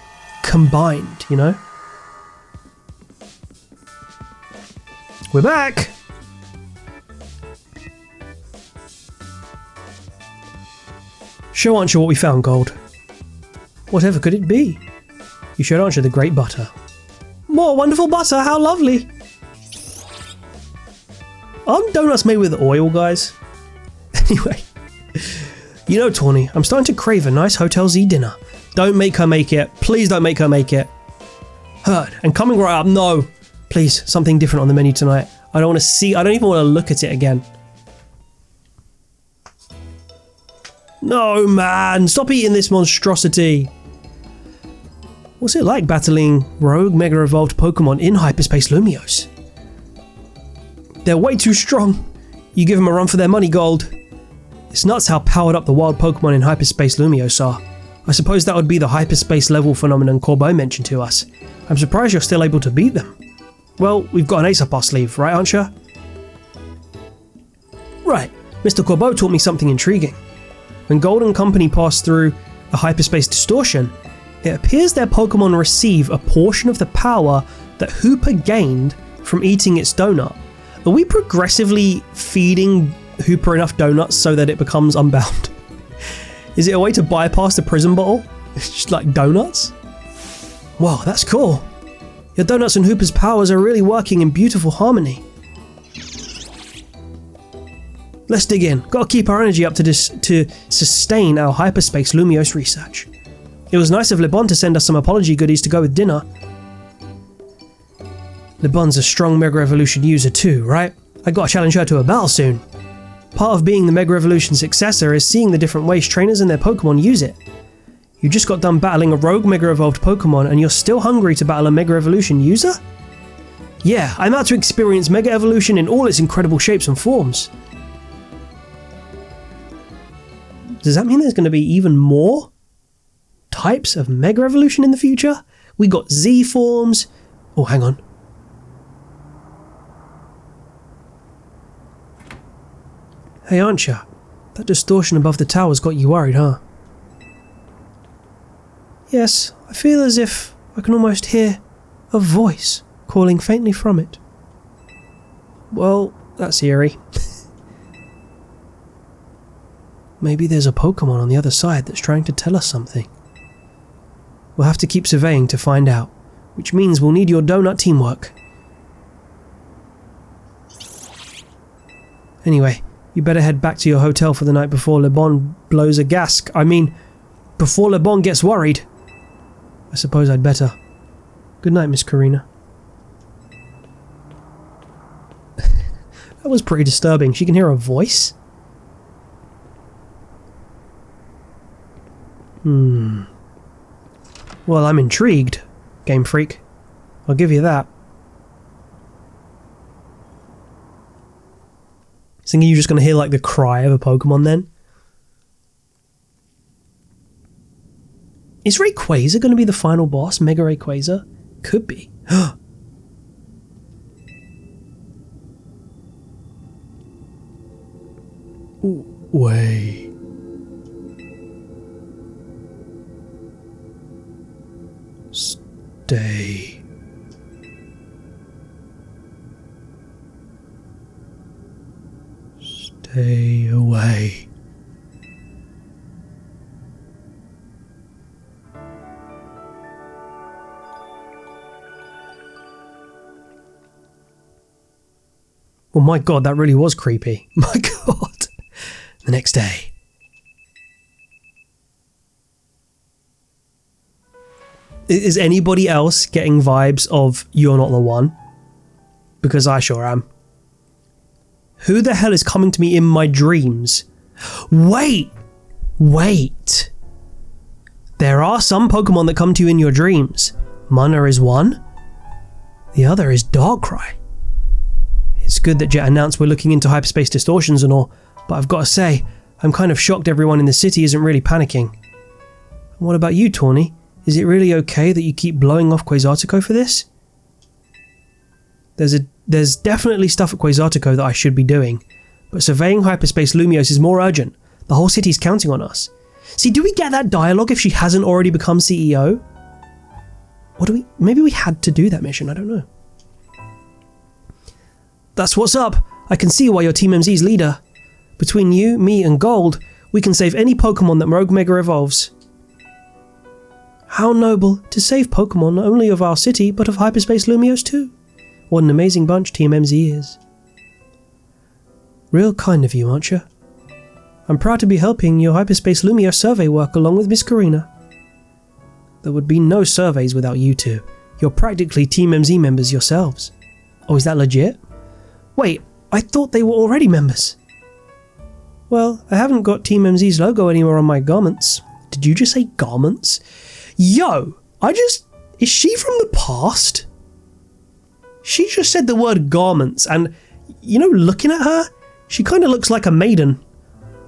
combined, you know? We're back! Show Archer what we found, Gold. Whatever could it be? You showed Archer the great butter. More wonderful butter, how lovely! Aren't donuts made with oil, guys? Anyway. You know, Tawny, I'm starting to crave a nice Hotel Z dinner. Don't make her make it. Please don't make her make it. Heard. And coming right up, no. Please, something different on the menu tonight. I don't want to see, I don't even want to look at it again. No, man. Stop eating this monstrosity. What's it like battling rogue Mega Evolved Pokemon in Hyperspace Lumiose? They're way too strong. You give them a run for their money, Gold. It's nuts how powered up the wild Pokemon in Hyperspace Lumiose are. I suppose that would be the hyperspace level phenomenon Corbeau mentioned to us. I'm surprised you're still able to beat them. Well, we've got an ace up our sleeve, right, Archer? Right, Mr. Corbeau taught me something intriguing. When Gold and company pass through a hyperspace distortion, it appears their Pokemon receive a portion of the power that Hooper gained from eating its donut. Are we progressively feeding Hooper enough donuts so that it becomes unbound? Is it a way to bypass the prison bottle? It's just like donuts? Whoa, that's cool. Your donuts and Hooper's powers are really working in beautiful harmony. Let's dig in. Gotta keep our energy up to sustain our Hyperspace Lumiose research. It was nice of Le Bon to send us some apology goodies to go with dinner. Le Bon's a strong Mega Evolution user too, right? I gotta challenge her to a battle soon. Part of being the Mega Evolution successor is seeing the different ways trainers and their Pokemon use it. You just got done battling a rogue Mega Evolved Pokemon and you're still hungry to battle a Mega Evolution user? Yeah, I'm out to experience Mega Evolution in all its incredible shapes and forms. Does that mean there's going to be even more types of Mega Evolution in the future? We got Z forms. Oh, hang on. Hey, Archer, that distortion above the tower's got you worried, huh? Yes, I feel as if I can almost hear a voice calling faintly from it. Well, that's eerie. Maybe there's a Pokemon on the other side that's trying to tell us something. We'll have to keep surveying to find out, which means we'll need your donut teamwork. Anyway, you better head back to your hotel for the night before Le Bon blows a gasp. I mean, before Le Bon gets worried. I suppose I'd better. Good night, Miss Karina. That was pretty disturbing. She can hear a voice? Well, I'm intrigued, Game Freak. I'll give you that. Thinking you're just going to hear like the cry of a Pokemon then. Is Rayquaza going to be the final boss? Mega Rayquaza? Could be. Way. Stay. Stay away. Oh my god, that really was creepy. My god. The next day. Is anybody else getting vibes of you're not the one? Because I sure am. Who the hell is coming to me in my dreams? Wait! Wait! There are some Pokemon that come to you in your dreams. Mana is one. The other is Darkrai. It's good that Jet announced we're looking into hyperspace distortions and all, but I've got to say, I'm kind of shocked everyone in the city isn't really panicking. And what about you, Tawny? Is it really okay that you keep blowing off Quasartico for this? There's definitely stuff at Quasartico that I should be doing, but surveying hyperspace Lumiose is more urgent. The whole city's counting on us. See, do we get that dialogue if she hasn't already become CEO? Or do we? Maybe we had to do that mission, I don't know. That's what's up. I can see why you're Team MZ's leader. Between you, me, and Gold, we can save any Pokemon that Rogue Mega evolves. How noble to save Pokemon not only of our city, but of hyperspace Lumiose too. What an amazing bunch Team MZ is. Real kind of you, aren't you? I'm proud to be helping your hyperspace Lumiose survey work along with Miss Karina. There would be no surveys without you two. You're practically Team MZ members yourselves. Oh, is that legit? Wait, I thought they were already members. Well, I haven't got Team MZ's logo anywhere on my garments. Did you just say garments? Yo, is she from the past? She just said the word garments, and, you know, looking at her, she kind of looks like a maiden.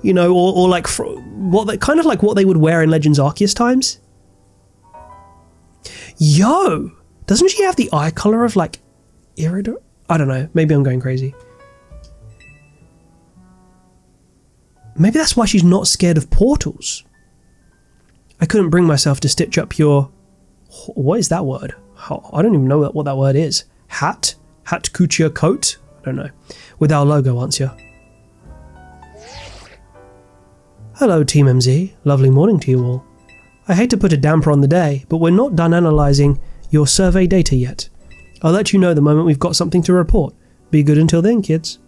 You know, or like, kind of like what they would wear in Legends Arceus times. Yo, doesn't she have the eye color of, like, Iridor? I don't know, maybe I'm going crazy. Maybe that's why she's not scared of portals. I couldn't bring myself to stitch up your... What is that word? I don't even know what that word is. Hat? Hat couture coat? I don't know. With our logo, aren't you? Hello, Team MZ. Lovely morning to you all. I hate to put a damper on the day, but we're not done analysing your survey data yet. I'll let you know the moment we've got something to report. Be good until then, kids.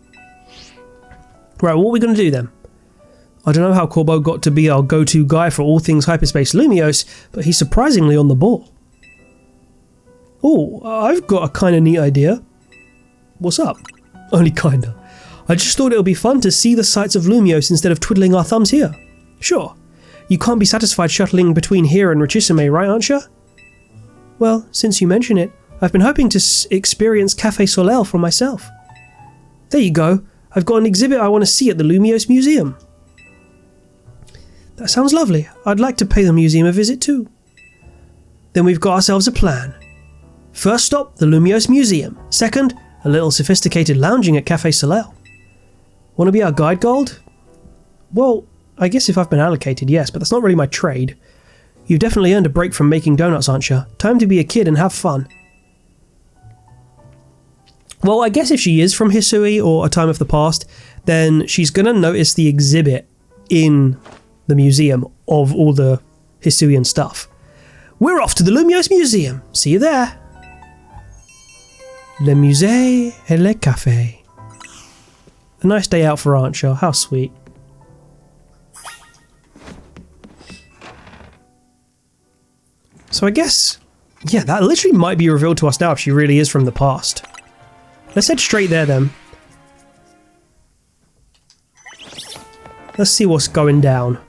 Right, what are we going to do then? I don't know how Corbo got to be our go-to guy for all things hyperspace Lumiose, but he's surprisingly on the ball. Oh, I've got a kind of neat idea. What's up? Only kinda. I just thought it would be fun to see the sights of Lumiose instead of twiddling our thumbs here. Sure. You can't be satisfied shuttling between here and Richisime, right, aren't you? Well, since you mention it, I've been hoping to experience Café Soleil for myself. There you go. I've got an exhibit I want to see at the Lumiose Museum. That sounds lovely. I'd like to pay the museum a visit too. Then we've got ourselves a plan. First stop, the Lumiose Museum. Second, a little sophisticated lounging at Café Soleil. Want to be our guide, Gold? Well, I guess if I've been allocated, yes, but that's not really my trade. You've definitely earned a break from making donuts, aren't you? Time to be a kid and have fun. Well, I guess if she is from Hisui or a time of the past, then she's going to notice the exhibit in the museum of all the Hisuian stuff. We're off to the Lumiose Museum. See you there. Le musée et le café. A nice day out for Aunt Shaw. How sweet. So I guess, yeah, that literally might be revealed to us now if she really is from the past. Let's head straight there then. Let's see what's going down.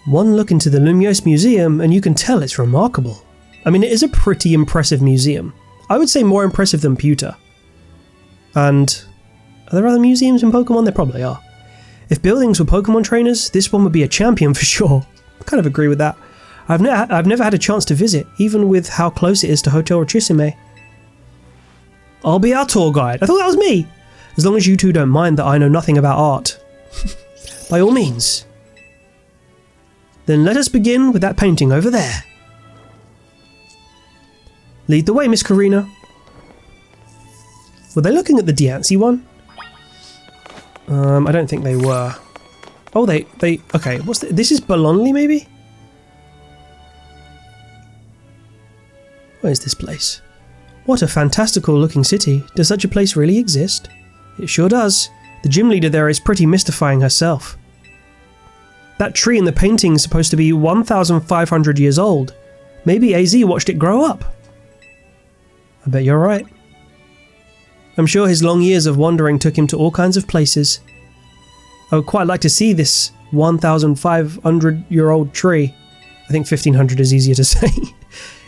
One look into the Lumiose Museum and you can tell it's remarkable. I mean, it is a pretty impressive museum. I would say more impressive than Pewter. And are there other museums in Pokemon? There probably are. If buildings were Pokemon trainers, this one would be a champion for sure. I kind of agree with that. I've never had a chance to visit, even with how close it is to Hotel Richissime. I'll be our tour guide. I thought that was me. As long as you two don't mind that I know nothing about art. By all means. Then let us begin with that painting over there. Lead the way, Miss Karina. Were they looking at the Diancie one? I don't think they were. Oh, they okay, this is Bologna, maybe? What is this place? What a fantastical looking city. Does such a place really exist? It sure does. The gym leader there is pretty mystifying herself. That tree in the painting is supposed to be 1,500 years old. Maybe AZ watched it grow up. I bet you're right. I'm sure his long years of wandering took him to all kinds of places. I would quite like to see this 1,500-year-old tree. I think 1,500 is easier to say.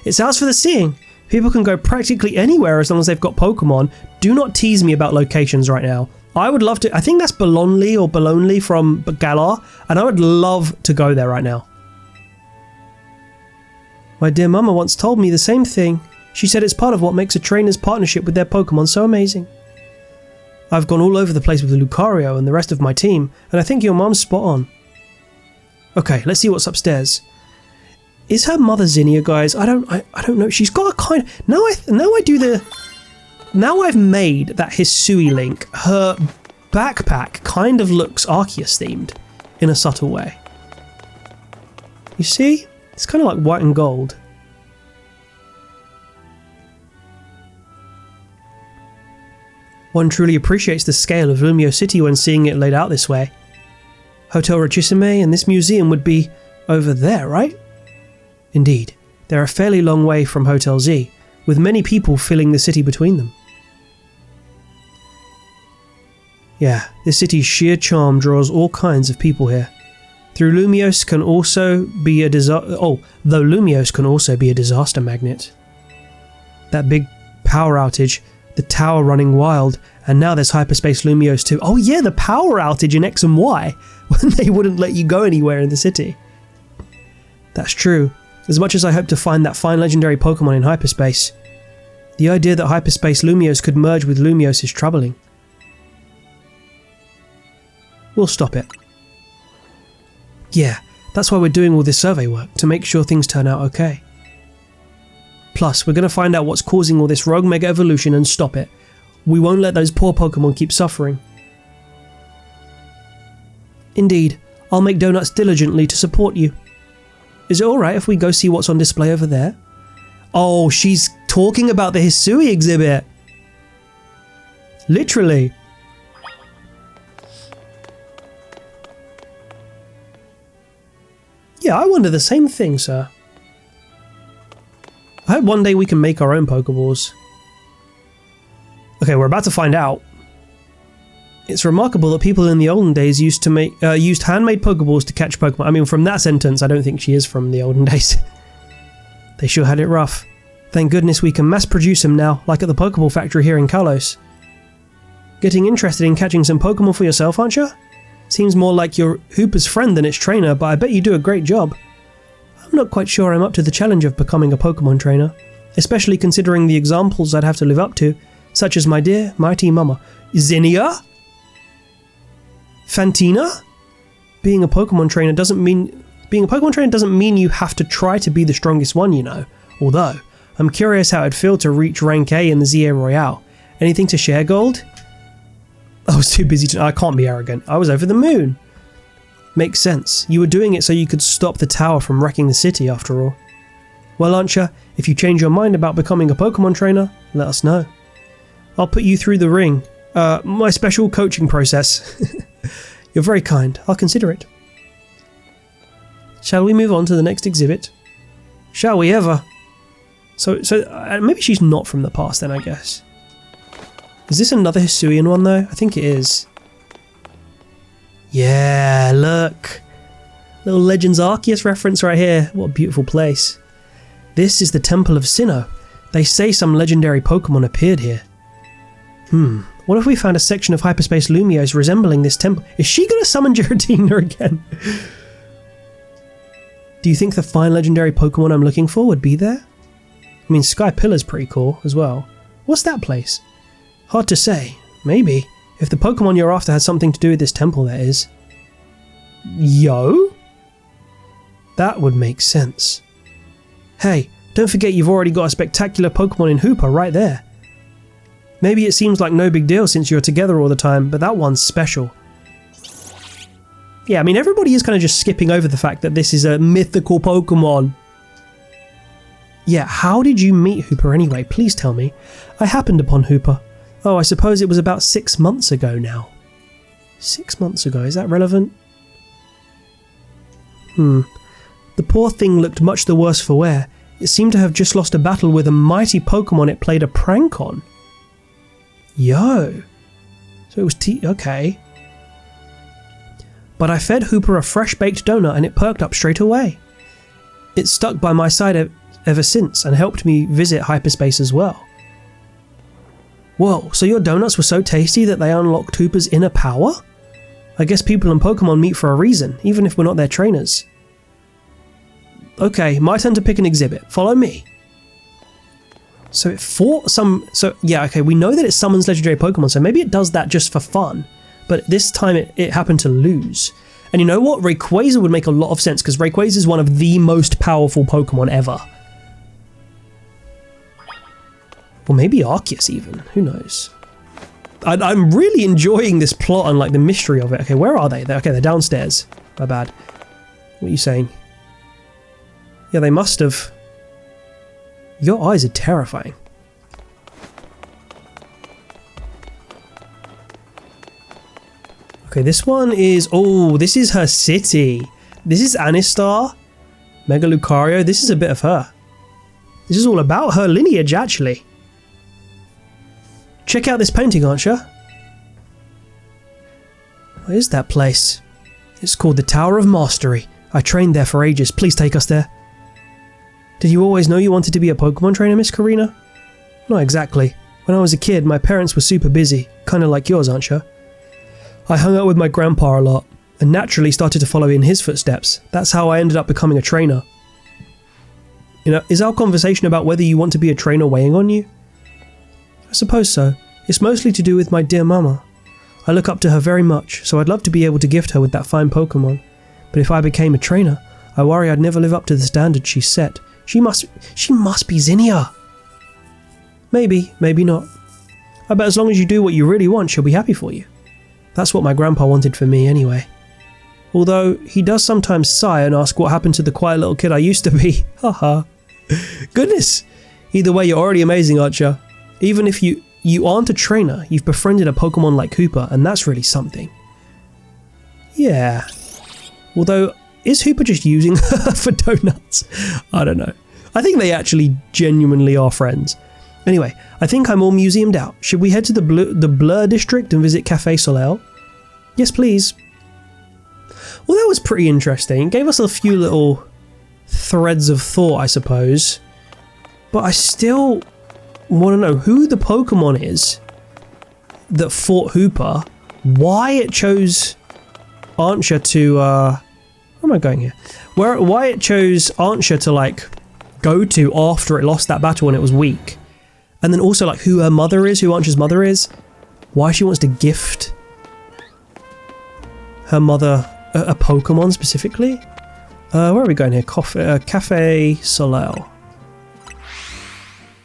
It's ours for the seeing. People can go practically anywhere as long as they've got Pokemon. Do not tease me about locations right now. I would love to. I think that's Bologna or Bologna from Galar, and I would love to go there right now. My dear mama once told me the same thing. She said it's part of what makes a trainer's partnership with their Pokemon so amazing. I've gone all over the place with Lucario and the rest of my team, and I think your mom's spot on. Okay, let's see what's upstairs. Is her mother Zinnia, guys? I don't know. She's got a kind of... Now I've made that Hisui link. Her backpack kind of looks Arceus themed in a subtle way. You see? It's kind of like white and gold. One truly appreciates the scale of Lumio City when seeing it laid out this way. Hotel Richissime and this museum would be over there, right? Indeed, they're a fairly long way from Hotel Z, with many people filling the city between them. Yeah, this city's sheer charm draws all kinds of people here. Though Lumiose can also be a disaster magnet. That big power outage, the tower running wild, and now there's Hyperspace Lumiose too. Oh yeah, the power outage in X and Y, when they wouldn't let you go anywhere in the city. That's true. As much as I hope to find that fine legendary Pokemon in hyperspace, the idea that Hyperspace Lumiose could merge with Lumiose is troubling. We'll stop it. Yeah, that's why we're doing all this survey work, to make sure things turn out okay. Plus, we're going to find out what's causing all this rogue mega evolution and stop it. We won't let those poor Pokemon keep suffering. Indeed, I'll make donuts diligently to support you. Is it alright if we go see what's on display over there? Oh, she's talking about the Hisui exhibit. Literally. Yeah, I wonder the same thing, sir. I hope one day we can make our own Pokeballs. Okay, we're about to find out. It's remarkable that people in the olden days used handmade Pokeballs to catch Pokemon. I mean, from that sentence, I don't think she is from the olden days. They sure had it rough. Thank goodness we can mass produce them now, like at the Pokeball factory here in Kalos. Getting interested in catching some Pokemon for yourself, aren't you? Seems more like you're Hooper's friend than its trainer, but I bet you do a great job. I'm not quite sure I'm up to the challenge of becoming a Pokemon trainer, especially considering the examples I'd have to live up to, such as my dear, mighty mama. Zinnia? Fantina? Being a Pokemon trainer doesn't mean you have to try to be the strongest one, you know. Although, I'm curious how it'd feel to reach rank A in the ZA Royale. Anything to share, Gold? I was too busy to... I can't be arrogant. I was over the moon. Makes sense. You were doing it so you could stop the tower from wrecking the city, after all. Well, Archer, if you change your mind about becoming a Pokemon trainer, let us know. I'll put you through the ring. My special coaching process. You're very kind. I'll consider it. Shall we move on to the next exhibit? Shall we ever? So maybe she's not from the past then, I guess. Is this another Hisuian one though? I think it is. Yeah, look. Little Legends Arceus reference right here. What a beautiful place. This is the Temple of Sinnoh. They say some legendary Pokemon appeared here. What if we found a section of hyperspace Lumios resembling this temple? Is she going to summon Giratina again? Do you think the fine legendary Pokemon I'm looking for would be there? I mean, Sky Pillar's pretty cool as well. What's that place? Hard to say. Maybe. If the Pokemon you're after has something to do with this temple, that is. Yo? That would make sense. Hey, don't forget you've already got a spectacular Pokemon in Hooper right there. Maybe it seems like no big deal since you're together all the time, but that one's special. Yeah, I mean, everybody is kind of just skipping over the fact that this is a mythical Pokemon. Yeah, how did you meet Hooper anyway? Please tell me. I happened upon Hooper. Oh, I suppose it was about 6 months ago now. 6 months ago, is that relevant? The poor thing looked much the worse for wear. It seemed to have just lost a battle with a mighty Pokemon it played a prank on. Yo. So it was okay. But I fed Hooper a fresh-baked donut and it perked up straight away. It's stuck by my side ever since and helped me visit hyperspace as well. Whoa, so your donuts were so tasty that they unlocked Hooper's inner power? I guess people and Pokemon meet for a reason, even if we're not their trainers. Okay, my turn to pick an exhibit. Follow me. So it fought some... yeah, okay, we know that it summons legendary Pokemon, so maybe it does that just for fun. But this time it happened to lose. And you know what? Rayquaza would make a lot of sense, because Rayquaza is one of the most powerful Pokemon ever. Or maybe Arceus even. Who knows? I'm really enjoying this plot and like the mystery of it. Okay, where are they? They're downstairs. My bad. What are you saying? Yeah, they must have... Your eyes are terrifying. Okay, this one is... Oh, this is her city. This is Anistar. Mega Lucario. This is a bit of her. This is all about her lineage, actually. Check out this painting, Archer. What is that place? It's called the Tower of Mastery. I trained there for ages. Please take us there. Did you always know you wanted to be a Pokemon trainer, Miss Karina? Not exactly. When I was a kid, my parents were super busy, kind of like yours, aren't you? I hung out with my grandpa a lot, and naturally started to follow in his footsteps. That's how I ended up becoming a trainer. You know, is our conversation about whether you want to be a trainer weighing on you? I suppose so. It's mostly to do with my dear mama. I look up to her very much, so I'd love to be able to gift her with that fine Pokemon. But if I became a trainer, I worry I'd never live up to the standard she set. She must be Zinnia. Maybe, maybe not. I bet as long as you do what you really want, she'll be happy for you. That's what my grandpa wanted for me anyway. Although, he does sometimes sigh and ask what happened to the quiet little kid I used to be. Haha. Goodness. Either way, you're already amazing, Archer. Even if you aren't a trainer, you've befriended a Pokemon like Hooper, and that's really something. Yeah. Although, is Hooper just using her for donuts? I don't know. I think they actually genuinely are friends. Anyway, I think I'm all museumed out. Should we head to the Blur district and visit Café Soleil? Yes, please. Well, that was pretty interesting. It gave us a few little threads of thought, I suppose. But I still want to know who the Pokemon is that fought Hooper, why it chose Archer to, where am I going here? Why it chose Archer to, like, go to after it lost that battle when it was weak. And then also, like, who her mother is, who Archer's mother is, why she wants to gift her mother a Pokemon specifically. Where are we going here? Café Soleil.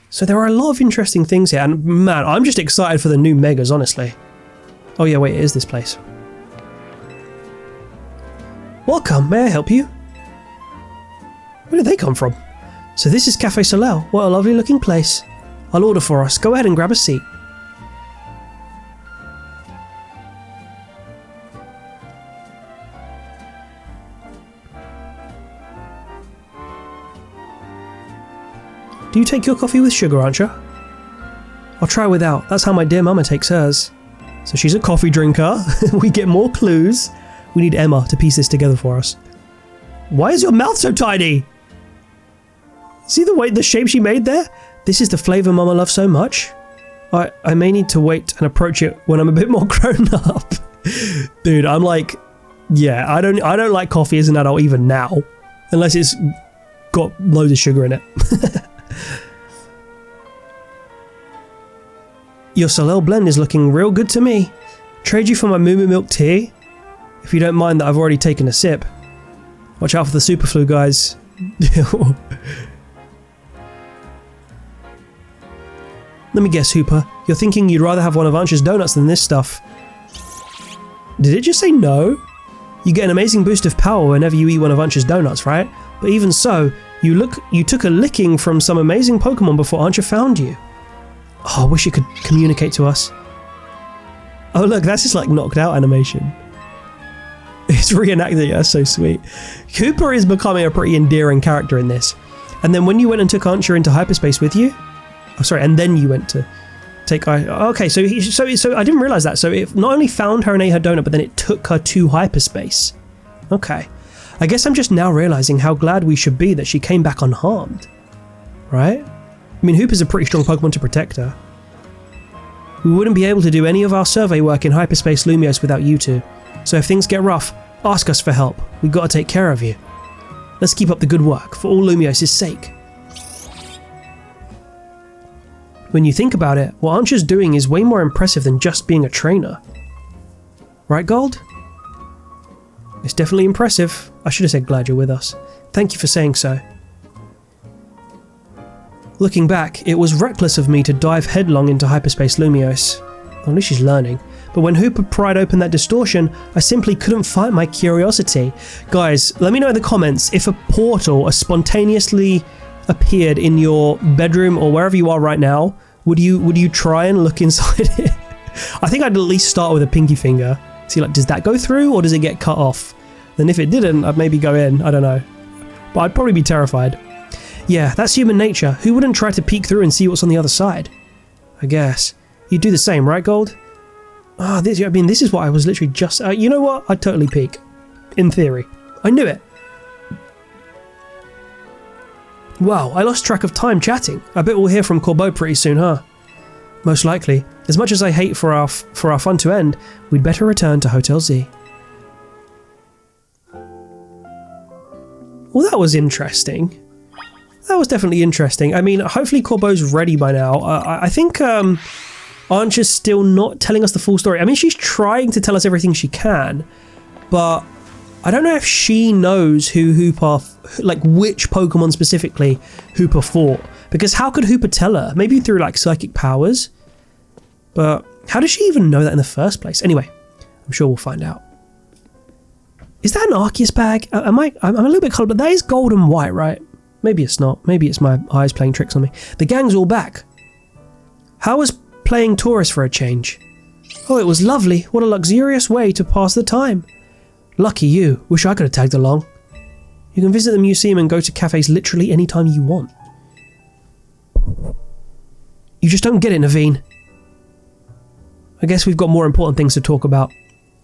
So there are a lot of interesting things here, and man, I'm just excited for the new Megas, honestly. Oh yeah, wait, it is this place. Welcome, may I help you? Where did they come from? So this is Café Soleil. What a lovely looking place. I'll order for us. Go ahead and grab a seat. Do you take your coffee with sugar, Archer? I'll try without. That's how my dear mama takes hers. So she's a coffee drinker. We get more clues. We need Emma to piece this together for us. Why is your mouth so tiny? See the shape she made there? This is the flavor Mama loves so much. I may need to wait and approach it when I'm a bit more grown up. Dude, I'm like, yeah, I don't like coffee as an adult even now, unless it's got loads of sugar in it. Your Soleil blend is looking real good to me. Trade you for my Moo Moo Milk tea? If you don't mind that I've already taken a sip. Watch out for the superflu, guys. Let me guess, Hooper. You're thinking you'd rather have one of Ancha's donuts than this stuff. Did it just say no? You get an amazing boost of power whenever you eat one of Ancha's donuts, right? But even so, you took a licking from some amazing Pokemon before Ancha found you. Oh, I wish it could communicate to us. Oh look, that's just like knocked out animation. It's reenacting it, that's so sweet. Hooper is becoming a pretty endearing character in this. And then when you went and took Ancha into hyperspace with you? Oh sorry, and then you went to take... Okay, so I didn't realise that. So it not only found her and ate her donut, but then it took her to hyperspace. Okay. I guess I'm just now realising how glad we should be that she came back unharmed. Right? I mean, Hooper's a pretty strong Pokemon to protect her. We wouldn't be able to do any of our survey work in Hyperspace Lumiose without you two. So if things get rough, ask us for help. We've got to take care of you. Let's keep up the good work, for all Lumiose's sake. When you think about it, what Ancha's doing is way more impressive than just being a trainer. Right, Gold? It's definitely impressive. I should have said glad you're with us. Thank you for saying so. Looking back, it was reckless of me to dive headlong into Hyperspace Lumiose. Well, at least she's learning. But when Hooper pried open that distortion, I simply couldn't fight my curiosity. Guys, let me know in the comments if a portal spontaneously appeared in your bedroom or wherever you are right now. Would you try and look inside it? I think I'd at least start with a pinky finger. See, like, does that go through or does it get cut off? Then if it didn't, I'd maybe go in. I don't know. But I'd probably be terrified. Yeah, that's human nature. Who wouldn't try to peek through and see what's on the other side? I guess. You'd do the same, right, Gold? This is what I was literally just... you know what? I'd totally peek. In theory. I knew it. Wow, I lost track of time chatting. I bet we'll hear from Corbeau pretty soon, huh? Most likely. As much as I hate for our fun to end, we'd better return to Hotel Z. Well, that was interesting. That was definitely interesting. I mean, hopefully Corbeau's ready by now. I think Ancha's still not telling us the full story. I mean, she's trying to tell us everything she can, but I don't know if she knows who Hooper, like which Pokemon specifically Hooper fought. Because how could Hooper tell her? Maybe through like psychic powers? But how does she even know that in the first place? Anyway, I'm sure we'll find out. Is that an Arceus bag? I'm a little bit cold, but that is gold and white, right? Maybe it's not. Maybe it's my eyes playing tricks on me. The gang's all back. How was playing tourist for a change? Oh, it was lovely. What a luxurious way to pass the time. Lucky you. Wish I could have tagged along. You can visit the museum and go to cafes literally anytime you want. You just don't get it, Naveen. I guess we've got more important things to talk about.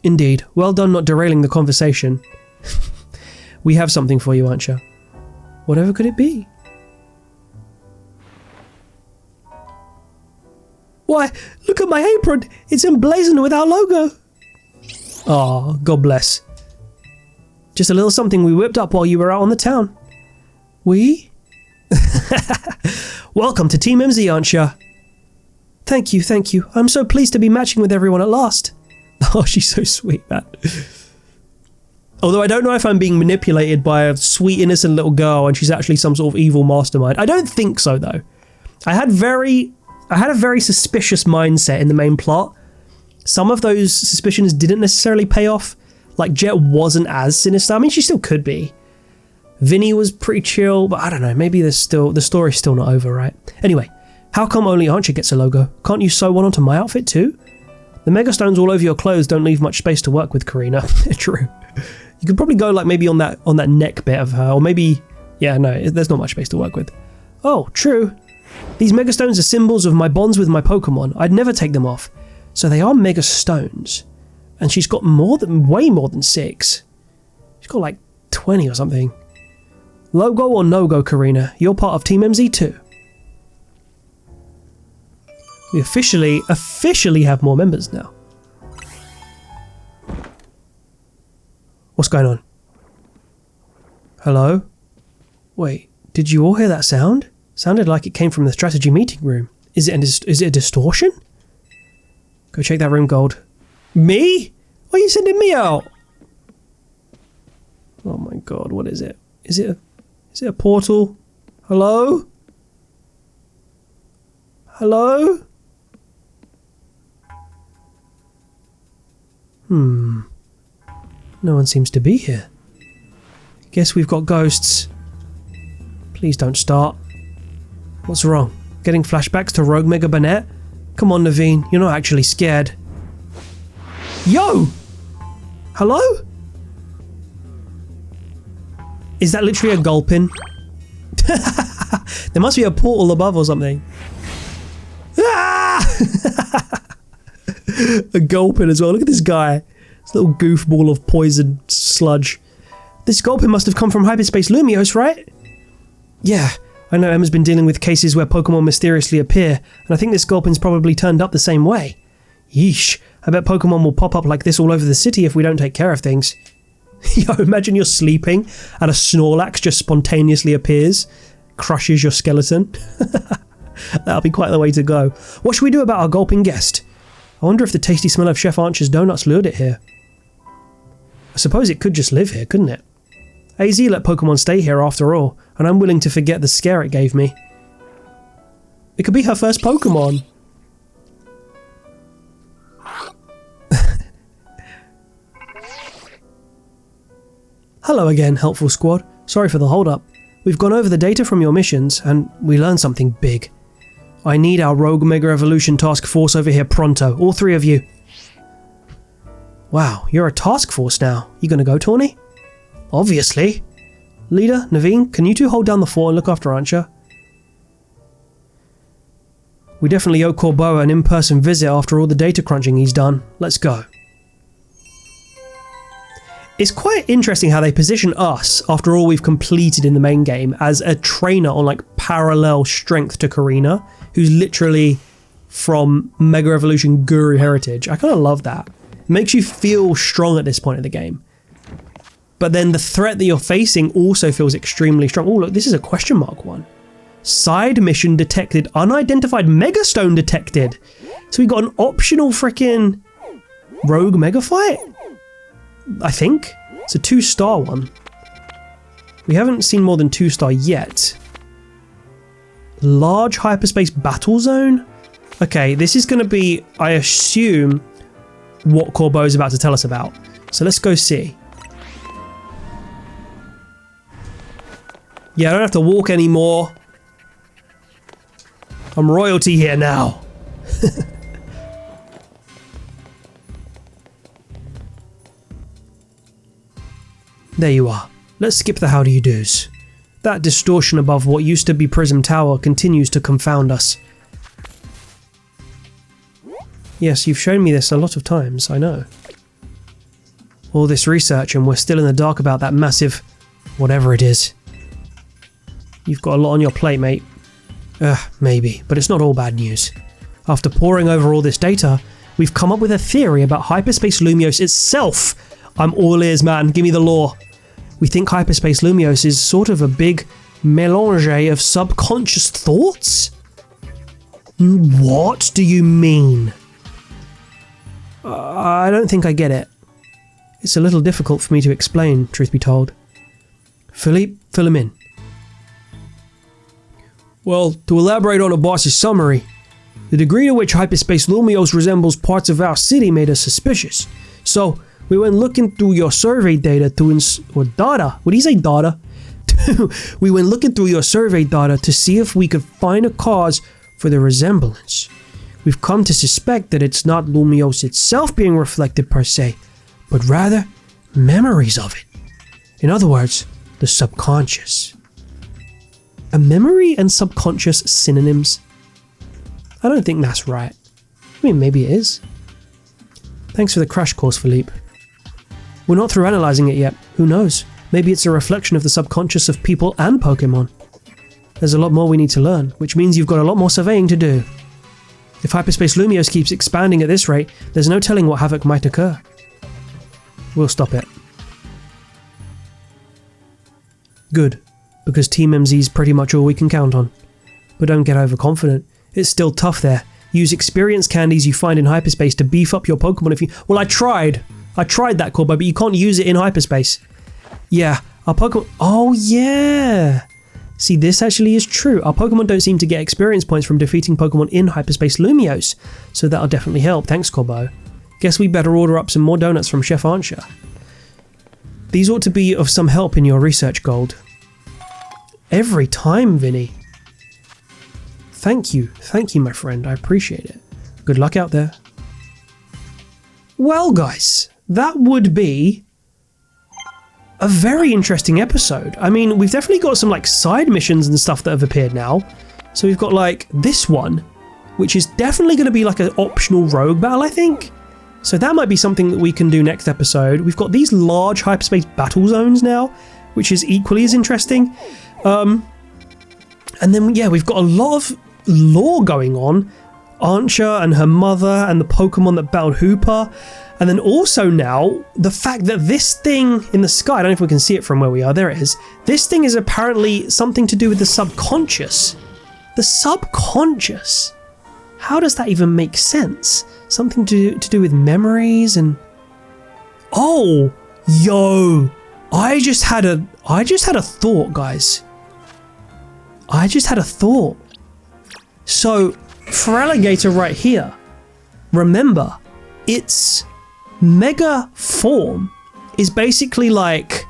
Indeed. Well done not derailing the conversation. We have something for you, Ancha. Whatever could it be? Why, look at my apron! It's emblazoned with our logo! Oh, God bless. Just a little something we whipped up while you were out on the town. We? Welcome to Team MZ, Ancha. Thank you, thank you. I'm so pleased to be matching with everyone at last. Oh, she's so sweet, man. Although I don't know if I'm being manipulated by a sweet, innocent little girl and she's actually some sort of evil mastermind. I don't think so, though. I had a very suspicious mindset in the main plot. Some of those suspicions didn't necessarily pay off. Like, Jet wasn't as sinister. I mean, she still could be. Vinny was pretty chill, but I don't know. Maybe the story's still not over, right? Anyway, how come only Ancha gets a logo? Can't you sew one onto my outfit too? The megastones all over your clothes don't leave much space to work with, Karina. True. You could probably go like maybe on that neck bit of her, or maybe, yeah, no, there's not much space to work with. Oh, true. These megastones are symbols of my bonds with my Pokemon. I'd never take them off. So they are megastones. And she's got way more than 6. She's got like 20 or something. Logo or no-go, Karina? You're part of Team MZ2. We officially have more members now. What's going on? Hello? Wait, did you all hear that sound? Sounded like it came from the strategy meeting room. Is it a distortion? Go check that room, Gold. Me? Why are you sending me out? Oh my god, what is it? Is it a portal? Hello? Hello? No one seems to be here. Guess we've got ghosts. Please don't start. What's wrong? Getting flashbacks to Rogue Mega Bonnet? Come on, Naveen, you're not actually scared. Yo! Hello? Is that literally a gulpin? There must be a portal above or something. Ah! A gulpin as well. Look at this guy. This little goofball of poison sludge. This gulpin must have come from Hyperspace Lumiose, right? Yeah, I know Emma's been dealing with cases where Pokemon mysteriously appear, and I think this gulpin's probably turned up the same way. Yeesh, I bet Pokemon will pop up like this all over the city if we don't take care of things. Yo, imagine you're sleeping and a Snorlax just spontaneously appears, crushes your skeleton. That'll be quite the way to go. What should we do about our gulping guest? I wonder if the tasty smell of Chef Archer's donuts lured it here. I suppose it could just live here, couldn't it? AZ let Pokemon stay here after all, and I'm willing to forget the scare it gave me. It could be her first Pokemon. Hello again, helpful squad. Sorry for the hold-up. We've gone over the data from your missions, and we learned something big. I need our Rogue Mega Evolution Task Force over here pronto, all three of you. Wow, you're a task force now. You gonna go, Tawny? Obviously. Leader, Naveen, can you two hold down the fort and look after Archer? We definitely owe Corbeau an in-person visit after all the data crunching he's done. Let's go. It's quite interesting how they position us, after all we've completed in the main game, as a trainer on like parallel strength to Karina, who's literally from Mega Evolution Guru heritage. I kind of love that. It makes you feel strong at this point of the game. But then the threat that you're facing also feels extremely strong. Oh look, this is a question mark one. Side mission detected, unidentified Megastone detected. So we got an optional freaking Rogue Mega Fight? I think. It's a 2-star one. We haven't seen more than 2-star yet. Large hyperspace battle zone? Okay, this is going to be, I assume, what Corbeau is about to tell us about. So let's go see. Yeah, I don't have to walk anymore. I'm royalty here now. There you are. Let's skip the how do you do's. That distortion above what used to be Prism Tower continues to confound us. Yes, you've shown me this a lot of times, I know. All this research and we're still in the dark about that massive whatever it is. You've got a lot on your plate, mate. Maybe, but it's not all bad news. After poring over all this data, we've come up with a theory about Hyperspace Lumiose itself. I'm all ears, man. Give me the lore. We think Hyperspace Lumiose is sort of a big mélange of subconscious thoughts? What do you mean? I don't think I get it. It's a little difficult for me to explain, truth be told. Philippe, fill him in. Well, to elaborate on a boss's summary, the degree to which Hyperspace Lumiose resembles parts of our city made us suspicious. So, we went looking through your survey data data. Would he say data? We went looking through your survey data to see if we could find a cause for the resemblance. We've come to suspect that it's not Lumiose itself being reflected per se, but rather memories of it. In other words, the subconscious. Are memory and subconscious synonyms? I don't think that's right. I mean, maybe it is. Thanks for the crash course, Philippe. We're not through analysing it yet. Who knows? Maybe it's a reflection of the subconscious of people and Pokemon. There's a lot more we need to learn, which means you've got a lot more surveying to do. If Hyperspace Lumiose keeps expanding at this rate, there's no telling what havoc might occur. We'll stop it. Good, because Team MZ's pretty much all we can count on. But don't get overconfident. It's still tough there. Use experience candies you find in hyperspace to beef up your Pokemon if you... Well, I tried that, Corbo, but you can't use it in hyperspace. Yeah, our Pokemon... Oh, yeah! See, this actually is true. Our Pokemon don't seem to get experience points from defeating Pokemon in Hyperspace Lumiose, so that'll definitely help. Thanks, Corbo. Guess we better order up some more donuts from Chef Archer. These ought to be of some help in your research, Gold. Every time, Vinny. Thank you, my friend. I appreciate it. Good luck out there. Well, guys, that would be a very interesting episode. I mean, we've definitely got some like side missions and stuff that have appeared now. So we've got like this one, which is definitely going to be like an optional rogue battle, I think. So that might be something that we can do next episode. We've got these large hyperspace battle zones now, which is equally as interesting. And then, yeah, we've got a lot of lore going on. Archer and her mother and the Pokemon that battled Hooper. And then also now, the fact that this thing in the sky, I don't know if we can see it from where we are, there it is. This thing is apparently something to do with the subconscious. The subconscious? How does that even make sense? Something to do with memories and... Oh! Yo! I just had a thought, guys. I just had a thought. So, for Alligator right here, remember, its mega form is basically like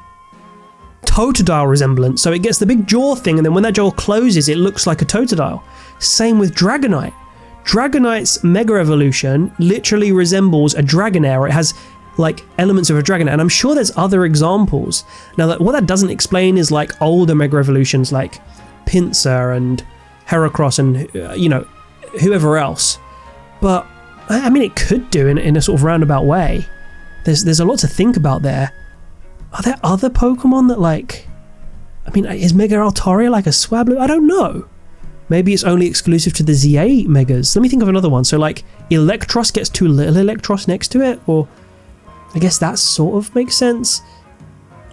Totodile resemblance. So it gets the big jaw thing, and then when that jaw closes, it looks like a Totodile. Same with Dragonite. Dragonite's mega evolution literally resembles a Dragonair, or it has like elements of a Dragonair, and I'm sure there's other examples. Now, what that doesn't explain is like older mega evolutions like Pinsir and Heracross and, you know, whoever else. But, I mean, it could do in a sort of roundabout way. There's a lot to think about there. Are there other Pokemon that, like... I mean, is Mega Altaria like a Swablu? I don't know. Maybe it's only exclusive to the Z-A Megas. Let me think of another one. So, like, Electros gets two little Electros next to it? Or, I guess that sort of makes sense.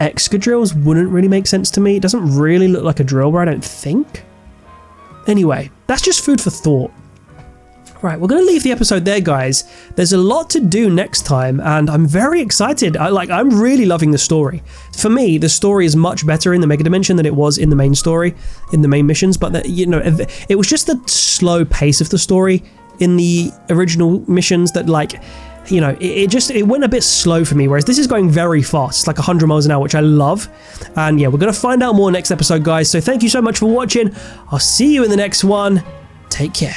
Excadrills wouldn't really make sense to me. It doesn't really look like a Drillbur, I don't think. Anyway, that's just food for thought. Right, we're going to leave the episode there, guys. There's a lot to do next time, and I'm very excited. I'm really loving the story. For me, the story is much better in the Mega Dimension than it was in the main story, in the main missions, but you know, it was just the slow pace of the story in the original missions that, like, you know, it went a bit slow for me, whereas this is going very fast. It's like 100 miles an hour, which I love. And yeah, we're going to find out more next episode, guys. So thank you so much for watching. I'll see you in the next one. Take care.